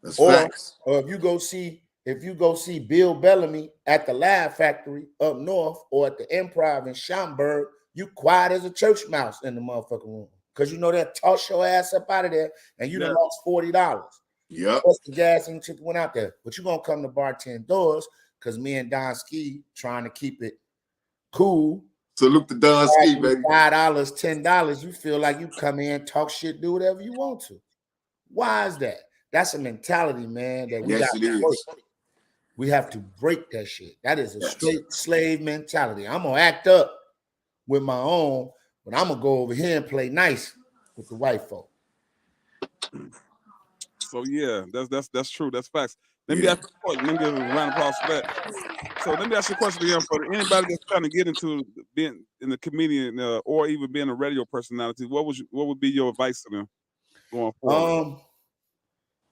That's facts. Or if you go see Bill Bellamy at the Laugh Factory up north or at the Improv in Schaumburg, you quiet as a church mouse in the motherfucking room. Because you know that toss your ass up out of there and you done lost $40. Yep. Plus the gas and shit went out there. But you're going to come to Bartend Doors because me and Don Ski trying to keep it cool. Salute the Don Ski, baby. $5, $10, you feel like you come in, talk shit, do whatever you want to. Why is that? That's a mentality, man, that we got to break. We have to break that shit. That is a straight slave mentality. I'm going to act up with my own, but I'm gonna go over here and play nice with the white folk. So yeah, that's true. That's facts. Let me ask you a question. Let me give a round of applause for that. So let me ask you a question again for anybody that's trying to get into being in the comedian or even being a radio personality. What would be your advice to them going forward?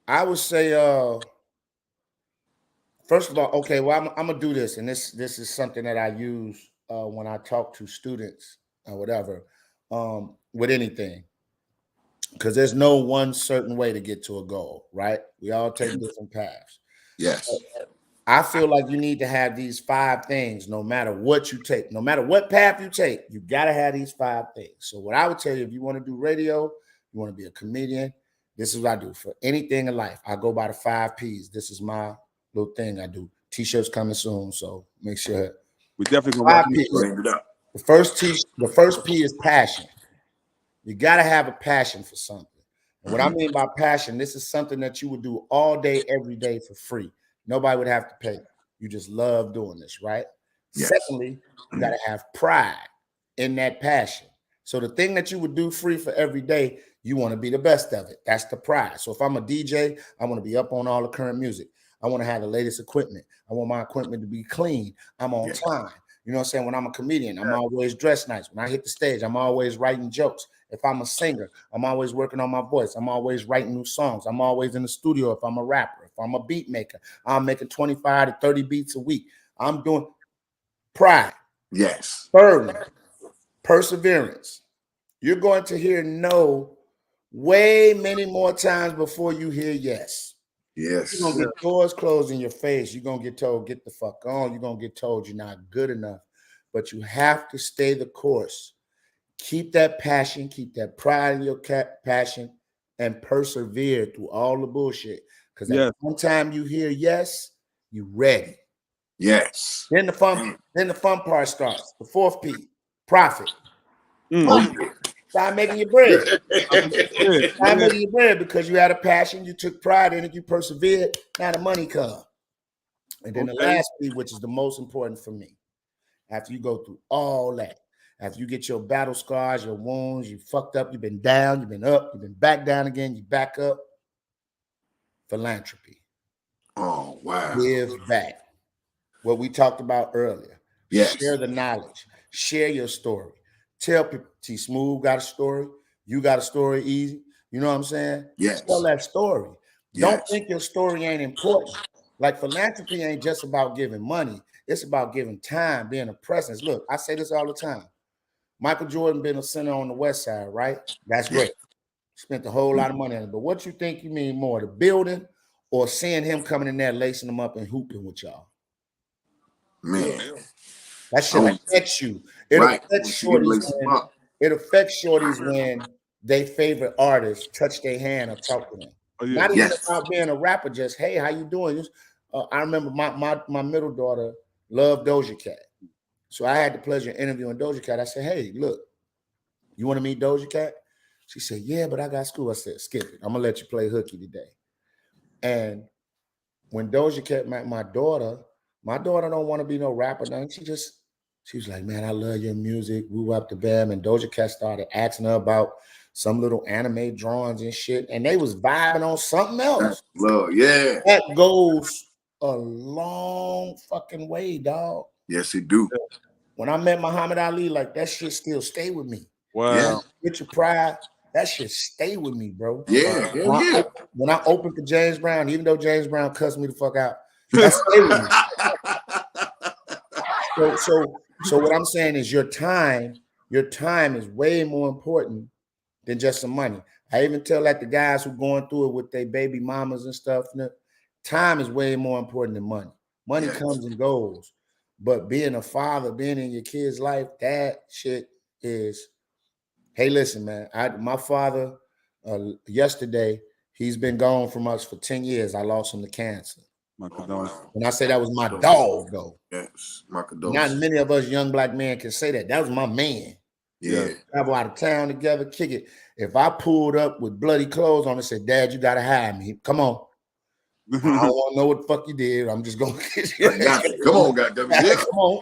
I would say, first of all, okay, well, I'm gonna do this, and this is something that I use when I talk to students or whatever, with anything, because there's no one certain way to get to a goal, right? We all take different paths. Yes. I feel like you need to have these 5 things no matter what you take, no matter what path you take, you got to have these 5 things. So what I would tell you, if you want to do radio, you want to be a comedian, this is what I do for anything in life. I go by the 5 P's. This is my little thing I do. T-shirts coming soon, so make sure. We definitely gonna it up. The first P is passion. You got to have a passion for something. And what I mean by passion, this is something that you would do all day, every day for free. Nobody would have to pay. You just love doing this, right? Yes. Secondly, you got to have pride in that passion. So the thing that you would do free for every day, you want to be the best of it. That's the pride. So if I'm a DJ, I want to be up on all the current music. I want to have the latest equipment. I want my equipment to be clean. I'm on time. You know what I'm saying? When I'm a comedian, I'm always dressed nice. When I hit the stage, I'm always writing jokes. If I'm a singer, I'm always working on my voice. I'm always writing new songs. I'm always in the studio if I'm a rapper. If I'm a beat maker, I'm making 25 to 30 beats a week. I'm doing pride. Yes. Thirdly, perseverance. You're going to hear no way many more times before you hear yes. Yes. You're going to get doors closed in your face. You're going to get told, get the fuck on. You're going to get told you're not good enough. But you have to stay the course. Keep that passion. Keep that pride in your passion and persevere through all the bullshit. Because at one time you hear yes, you're ready. Yes. Then the fun part starts. The 4th P, profit. Oh, yeah. Start making your bread. Yeah. Start making your bread because you had a passion, you took pride in it, you persevered. Now the money comes. And then the last P, which is the most important for me, after you go through all that, after you get your battle scars, your wounds, you fucked up, you've been down, you've been up, you've been back down again, you back up. Philanthropy. Oh, wow. Give back. What we talked about earlier. Yes. Share the knowledge. Share your story. Tell people, T Smoove got a story. You got a story, Easy. You know what I'm saying? Yes. Tell that story. Yes. Don't think your story ain't important. Like philanthropy ain't just about giving money. It's about giving time, being a presence. Look, I say this all the time. Michael Jordan been a center on the West Side, right? That's great. Spent a whole lot of money on it. But what you think you mean more, the building or seeing him coming in there, lacing them up and hooping with y'all? Man. That shit affects you. It affects shorties when they favorite artists touch their hand or talk to them. Not even about being a rapper, just, hey, how you doing? I remember my middle daughter loved Doja Cat. So I had the pleasure of interviewing Doja Cat. I said, hey, look, you want to meet Doja Cat? She said, yeah, but I got school. I said, skip it. I'm going to let you play hooky today. And when Doja Cat met my daughter don't want to be no rapper. Nothing. She was like, man, I love your music. Woo up the bam. And Doja Cat started asking her about some little anime drawings and shit. And they was vibing on something else. Love, yeah. That goes a long fucking way, dog. Yes, it do. When I met Muhammad Ali, like that shit still stay with me. Wow. Yeah. Get your pride. That shit stay with me, bro. Yeah. When I opened for James Brown, even though James Brown cussed me the fuck out, that stay with me. So what I'm saying is your time is way more important than just some money. I even tell like the guys who going through it with their baby mamas and stuff, time is way more important than money. Money comes and goes. But being a father, being in your kid's life, that shit is, hey, listen, man, my father, yesterday, he's been gone from us for 10 years. I lost him to cancer. My condolences. And I say that was my dog, though. Yes, my condolences. Not many of us young black men can say that. That was my man. Yeah. Travel out of town together, kick it. If I pulled up with bloody clothes on and said, Dad, you got to hide me. Come on. I don't want to know what the fuck you did. I'm just going to get you. Come on, goddamn it. Yeah.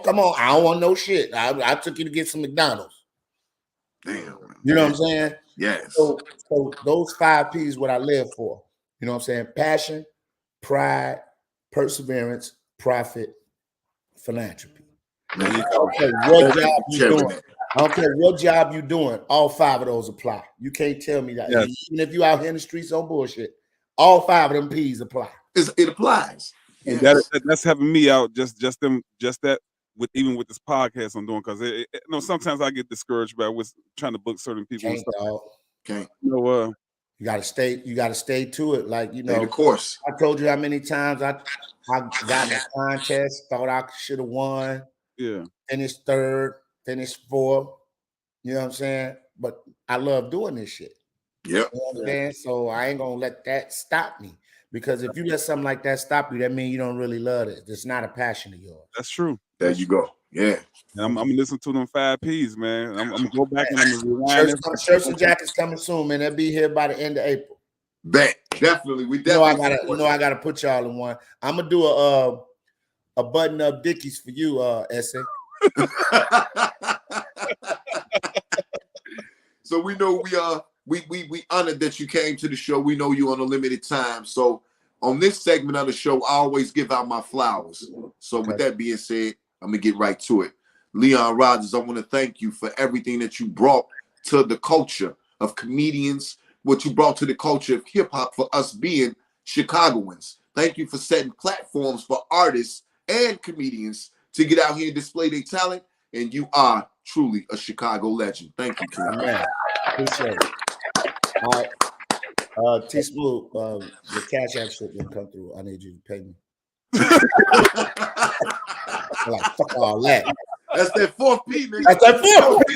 Come on. I don't want no shit. I took you to get some McDonald's. Damn. You know what I'm saying? Yes. So those 5 P's what I live for. You know what I'm saying? Passion, pride, perseverance, profit, philanthropy. Man, I don't care what job you're doing. I don't care what job you're doing. All 5 of those apply. You can't tell me that. Yes. Even if you out here in the streets on bullshit, all 5 of them P's apply. It applies. And that's having me out. Just that. Even with this podcast I'm doing, because sometimes I get discouraged by trying to book certain people. Can't, dog. Can't. You gotta stay to it. Like, of course. I told you how many times I got in a contest, thought I should have won. Yeah. Finished 3rd, finished 4th. You know what I'm saying? But I love doing this shit. Yep. You know what I'm saying? So I ain't gonna let that stop me. Because if you let something like that stop you, that means you don't really love it. It's not a passion of yours. That's true. There you go. Yeah. I'm gonna listen to them 5 P's, man. I'm gonna go back and I'm gonna rewind. Shirts and jackets coming soon, man. They'll be here by the end of April. Bet. Definitely. We definitely. I gotta put y'all in one. I'm gonna do a button up Dickies for you, EZZY. So we know we honored that you came to the show. We know you on a limited time. So on this segment of the show, I always give out my flowers. So with that being said, I'm gonna get right to it. Leon Rogers, I want to thank you for everything that you brought to the culture of comedians, what you brought to the culture of hip hop for us being Chicagoans. Thank you for setting platforms for artists and comedians to get out here and display their talent. And you are truly a Chicago legend. Thank you, King. Man, appreciate it. All right. T Smoove, the Cash App shit didn't come through. I need you to pay me. Like, fuck all that. That's that 4th P, nigga. That's that 4th P.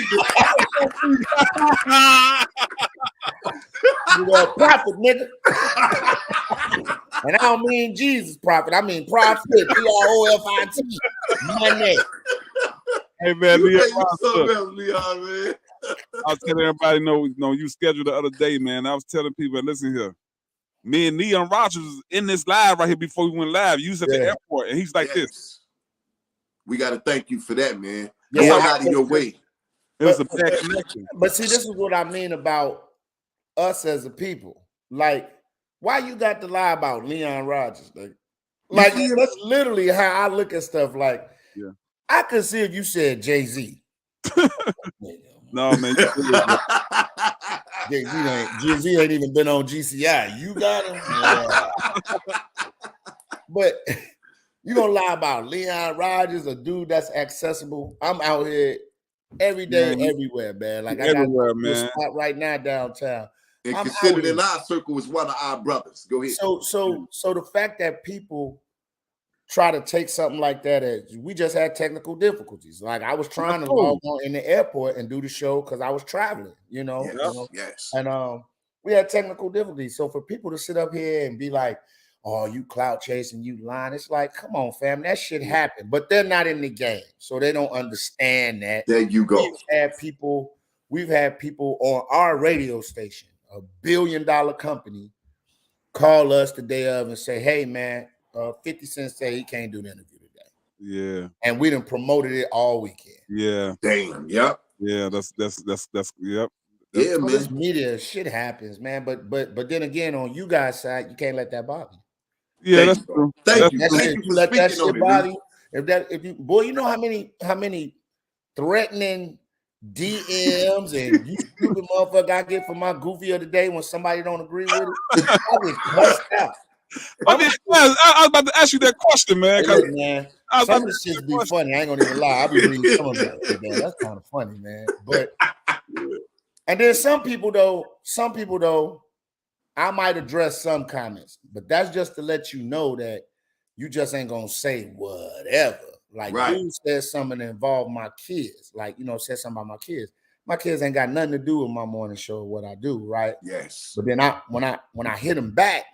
You know, profit, nigga. And I don't mean Jesus profit. I mean profit. Profit. Money. Hey man, You Leon, think you something else, Leon, man. I was telling everybody, you scheduled the other day, man. I was telling people, listen here. Me and Neon Rogers was in this live right here before we went live. You was at the airport, and he's like this. We got to thank you for that, man. Yeah, Going out of your way. It was a bad connection. But see, this is what I mean about us as a people. Like, why you got to lie about Leon Rogers? Like that's literally how I look at stuff. Like, I could see if you said Jay-Z. No, man. Jay-Z ain't even been on GCI. You got him. But you gonna lie about Leon Rogers, a dude that's accessible? I'm out here every day, everywhere, man. Like I got a spot right now downtown. And considered in our circle as one of our brothers. Go ahead. So the fact that people try to take something like that as we just had technical difficulties. Like I was trying to log on in the airport and do the show because I was traveling, you know. Yes. And we had technical difficulties. So for people to sit up here and be like, "Oh, you clout chasing, you lying," it's like, come on, fam, that shit happened. But they're not in the game, so they don't understand that. There you go. We've had people on our radio station, a $1 billion company, call us the day of and say, "Hey, man, 50 Cent say he can't do the interview today." Yeah. And we done promoted it all weekend. Yeah. Damn. Yep. Yeah. That's yep. Yeah, man. This media shit happens, man. But then again, on you guys' side, you can't let that bother you. Yeah, that's true. Thank you. Thank you for let that shit bother you. If you you know how many threatening DMs and you stupid motherfucker I get from my goofy of the day when somebody don't agree with it. I get cussed out. I was about to ask you that question, man. Hey, look, man, some of this shit be funny. I ain't gonna even lie. I be reading some of that. Man. That's kind of funny, man. But and then some people though, I might address some comments, but that's just to let you know that you just ain't gonna say whatever. Like dude says something that involve my kids, like said something about my kids. My kids ain't got nothing to do with my morning show or what I do, right? Yes. But then when I hit him back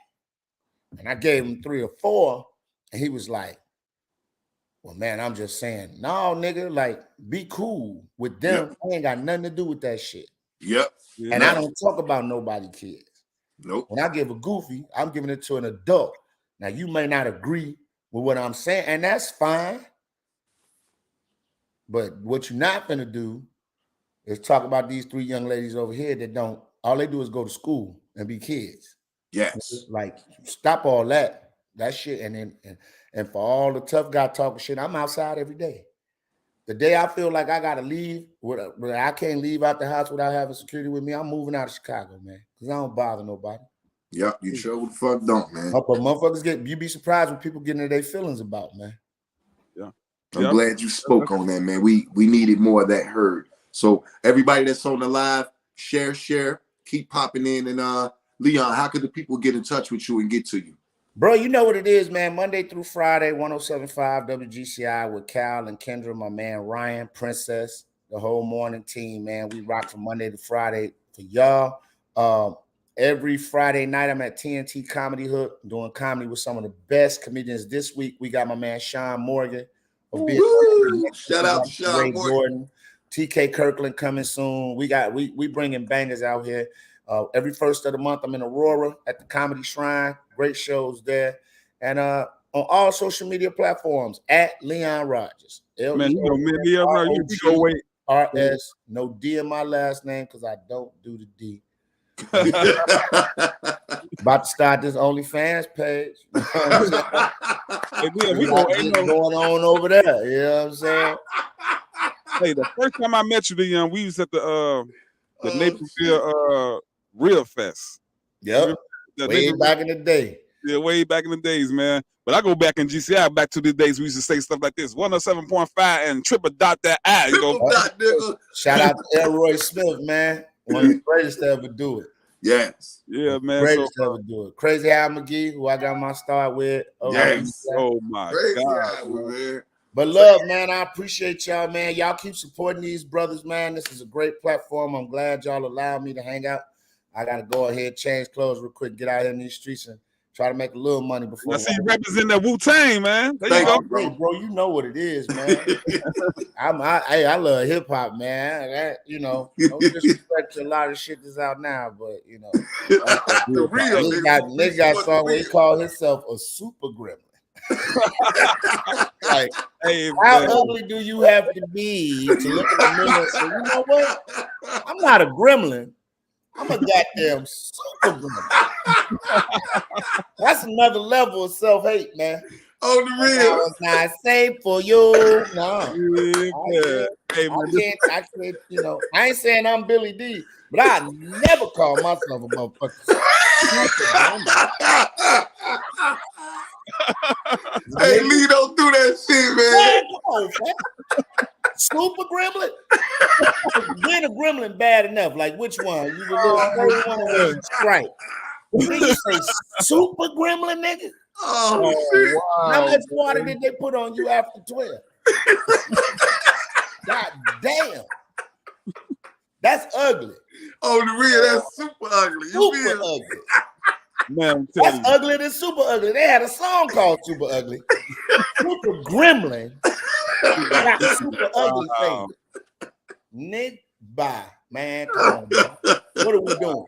and I gave him 3 or 4, and he was like, "Well, man, I'm just saying, no, nigga, like be cool with them. I ain't got nothing to do with that shit." Yep. And I don't talk about nobody kids. Nope. When I give a goofy, I'm giving it to an adult. Now you may not agree with what I'm saying, and that's fine. But what you're not gonna do is talk about these 3 young ladies over here that all they do is go to school and be kids. Yes. Like stop all that shit, and for all the tough guy talking shit, I'm outside every day. The day I feel like I gotta leave, where I can't leave out the house without having security with me, I'm moving out of Chicago, man, because I don't bother nobody. Yep, you sure the fuck don't, man. But motherfuckers you'd be surprised what people get into their feelings about, man. Yeah. I'm glad you spoke on that, man. We needed more of that heard. So everybody that's on the live, share, keep popping in. And Leon, how could the people get in touch with you and get to you? Bro, you know what it is, man. Monday through Friday, 107.5 WGCI with Cal and Kendra, my man Ryan, Princess, the whole morning team, man. We rock from Monday to Friday for y'all. Every Friday night, I'm at TNT Comedy Hook doing comedy with some of the best comedians. This week, we got my man Sean Morgan. Shout out to Sean Morgan. Jordan, TK Kirkland coming soon. We bringing bangers out here. Every first of the month, I'm in Aurora at the Comedy Shrine. Great shows there. And on all social media platforms at Leon Rogers. Man, you know, man, Leon Rogers, you go wait. RS, no D in my last name because I don't do the D. About to start this OnlyFans page. Hey, we going on over there. You know what I'm saying? Hey, the first time I met you, Leon, we was at the Naperville Real Fest. Yep. Way back in the day. Yeah, way back in the days, man. But I go back in GCI, back to the days we used to say stuff like this: 107.5 and triple dot that I. Shout out to Elroy Smith, man. One of the greatest to ever do it. Yes. Yeah, man. Greatest to ever do it. Crazy Al McGee, who I got my start with. Yes. Oh my God. Man. But love, man, I appreciate y'all, man. Y'all keep supporting these brothers, man. This is a great platform. I'm glad y'all allowed me to hang out. I got to go ahead, change clothes real quick, get out here in these streets and Try to make a little money before. I see you represent that Wu-Tang, man. There Thank you you, go. bro. Hey, bro, you know what it is, man. I love hip hop, man. That, you know, no disrespect to a lot of shit that's out now, but you know, The real nigga got a song where he called himself a super gremlin. Like, Hey, how man. ugly do you have to be to look in the mirror and say, you know what? I'm not a gremlin. I'm a goddamn super gremlin. That's another level of self-hate, man. On the I real. was not safe for you. No. Yeah. Hey, man, I can't, you know, I ain't saying I'm Billy D, but I never call myself a motherfucker. Hey, Lee, don't do that shit, man. Come on, man. Super gremlin? Being a gremlin bad enough. Like which one? You the little furry one or was it Stripe? Then you say super gremlin, nigga? Oh, shit. wow. How much water did they put on you after 12? God damn. That's ugly. On the real, that's super ugly. You Super feel? ugly. Man, I'm telling That's you. uglier than super ugly. They had a song called Super Ugly. Super Gremlin. Got super ugly Wow. face. Nick, bye, man. Come on, man. What are we doing?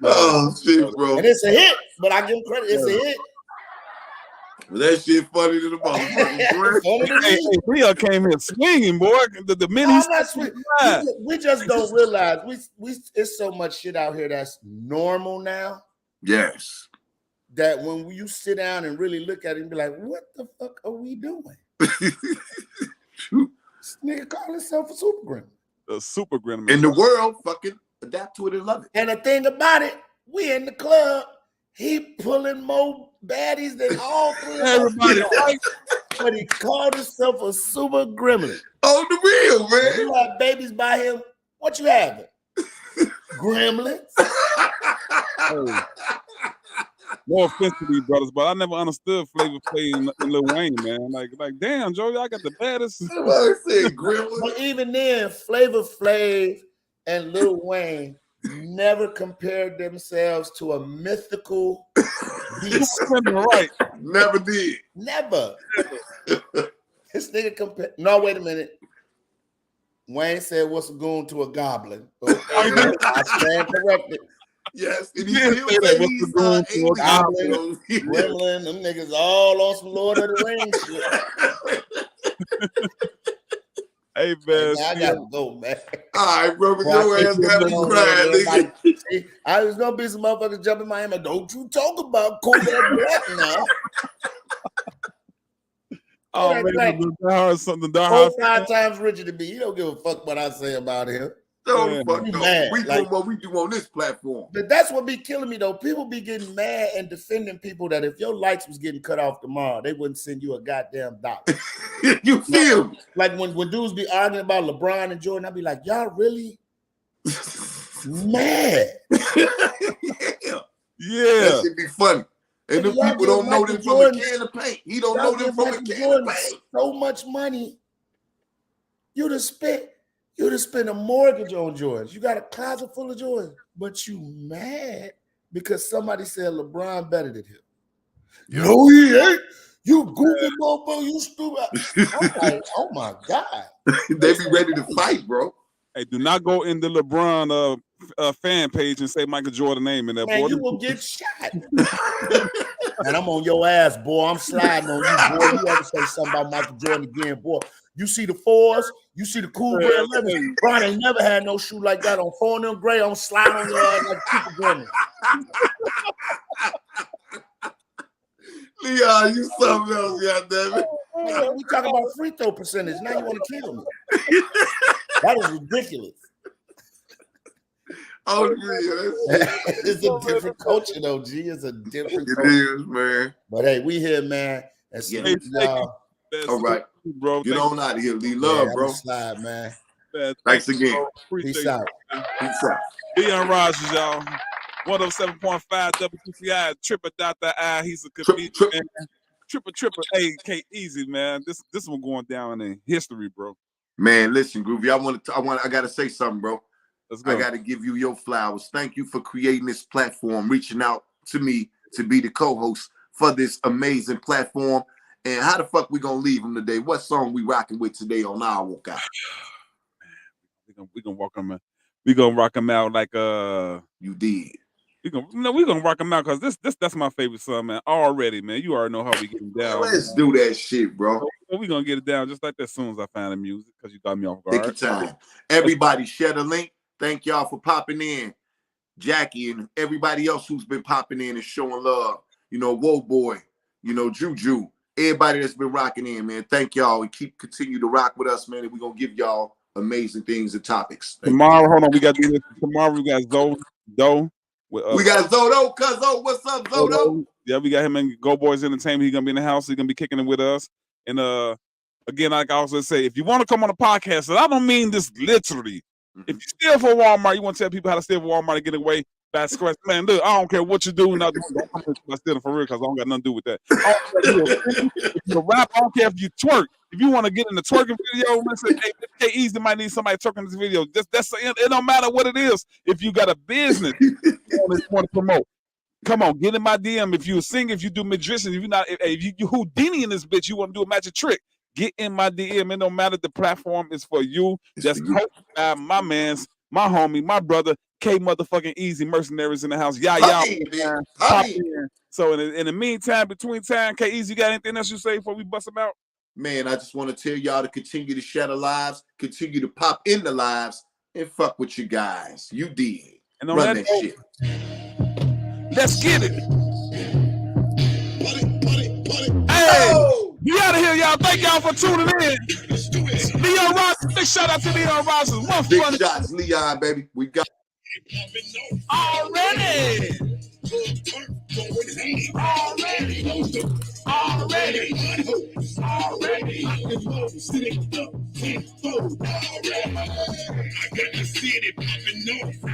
Oh, shit, bro. And it's a hit, but I give him credit. It's a hit. That shit funny to the motherfucker, Funny to Hey, me. Leo came here swinging, boy. The minute No, he I'm not stepped sweet. inside. We just don't realize we it's so much shit out here that's normal now Yes. that when you sit down and really look at it and be like, what the fuck are we doing? This nigga call himself a super gremlin. The super gremlin. In the world, fucking adapt to it and love it. And the thing about it, we in the club, he pulling more baddies than all three of Everybody, us. right? But he called himself a super gremlin. On the real, man. You have babies by him. What you having? Gremlins? Hey, no offense to these brothers, but I never understood Flavor Flav and Lil Wayne, man. Like, damn, Joey, I got the baddest. I said gremlin. But even then, Flavor Flav and Lil Wayne never compared themselves to a mythical beast. Right. Never did. Never. This nigga compared. No, wait a minute. Wayne said, "What's a goon to a goblin?" So, I stand corrected. Yes, and he Yeah, still say that. say What's he's the goon to a alien. goblin? Yeah. Gremlin, them niggas all on some Lord of the Rings shit. Hey, man. I gotta go, man. All right, bro, but Well, your I ass think got you me know, crying, nigga. See, I was gonna be some motherfuckers jumping my hand. Don't you talk about Kodak Black now? Oh, Kodak Black, man, the hard something. The 4 hard. 5 times richer than me. He don't give a fuck what I say about him. No, Yeah. the fuck You no. mad, We like- do what we do on this platform. But that's what be killing me though. People be getting mad and defending people that if your lights was getting cut off tomorrow, they wouldn't send you a goddamn dollar. You feel me? Like when dudes be arguing about LeBron and Jordan, I'd be like, y'all really mad? Yeah. Yeah. That should be funny. And the Y'all people give don't know Michael them Jordan- from a can of paint. He don't Y'all know them give from a Michael can Jordan of paint. so much money. You'd have spent a mortgage on Jordans. You got a closet full of Jordans, but you mad because somebody said LeBron better than him. No, he ain't. You goofy motherfucker, you stupid. I'm like, oh my God. They be ready to fight, bro. Hey, do not go in the LeBron fan page and say Michael Jordan name in there, Man, boy. you will get shot. And I'm on your ass, boy. I'm sliding on you, boy. You ever say something about Michael Jordan again, boy? You see the 4s, you see the cool gray 11s. Bron ain't never had no shoe like that on 4 and them gray. I'm sliding on your ass like super gremlin. Leon, you something else, goddammit. We talking about free throw percentage. Now you want to kill me. That is ridiculous. Oh, yeah, It's a different culture, though, G. It's a different it culture. is, man. But hey, we here, man. And Yeah. salute y'all. All right. bro. Get on out of here, Lee. Yeah, Love, I'm bro. a slide, man. Man, Thanks thank you, again. bro. Appreciate Peace it. out. Peace out. Leon Rogers, y'all. 107.5 WTCI, Tripper Dr. I. He's a comedian, Trip. man. Tripper, AK Easy, man. This one going down in history, bro. Man, listen, Groovy. I gotta say something, bro. Let's go. I gotta give you your flowers. Thank you for creating this platform, reaching out to me to be the co-host for this amazing platform. And how the fuck we gonna leave them today? What song we rocking with today on our walkout? We gonna rock them. We gonna rock them out like you did. We gonna rock them out because that's my favorite song, man. Already, man. You already know how we get them down. Let's do that shit, bro. So we gonna get it down just like that as soon as I find the music because you got me off guard. Take your time. Everybody, share the link. Thank y'all for popping in. Jackie and everybody else who's been popping in and showing love. You know, Whoa Boy, you know, Juju, everybody that's been rocking in, man. Thank y'all and continue to rock with us, man. And we're gonna give y'all amazing things and topics. Tomorrow, hold on, we got to do this. Tomorrow we got Zodo. We got Zodo, Cuzzo. What's up, Zodo? Yeah, we got him in Go Boys Entertainment. He's gonna be in the house. He's gonna be kicking it with us. And again, like I also say, if you want to come on a podcast, and I don't mean this literally. If you steal for Walmart, you want to tell people how to steal for Walmart and get away by scratch. Man, look, I don't care what you do. Don't come by stealing for real because I don't got nothing to do with that. If you rap, I don't care if you twerk. If you want to get in the twerking video, listen, hey, EZZY might need somebody twerking this video. It don't matter what it is. If you got a business you want to promote, come on, get in my DM. If you sing, if you do magician, if you Houdini in this bitch, you want to do a magic trick. Get in my DM. It don't matter. The platform is for you. That's hosted by my man's, my homie, my brother, K motherfucking EZZY Mercenaries in the house. Pop in. So in the meantime, between time, K EZZY, got anything else you say before we bust them out? Man, I just want to tell y'all to continue to share the lives, continue to pop in the lives, and fuck with you guys. You did. And on run that shit. Let's get it. Hey, we out of here, y'all. Thank y'all for tuning in. Leon Rogers, big shout out to Leon Rogers. Big shots, Leon, baby. We got already. I got the city popping off.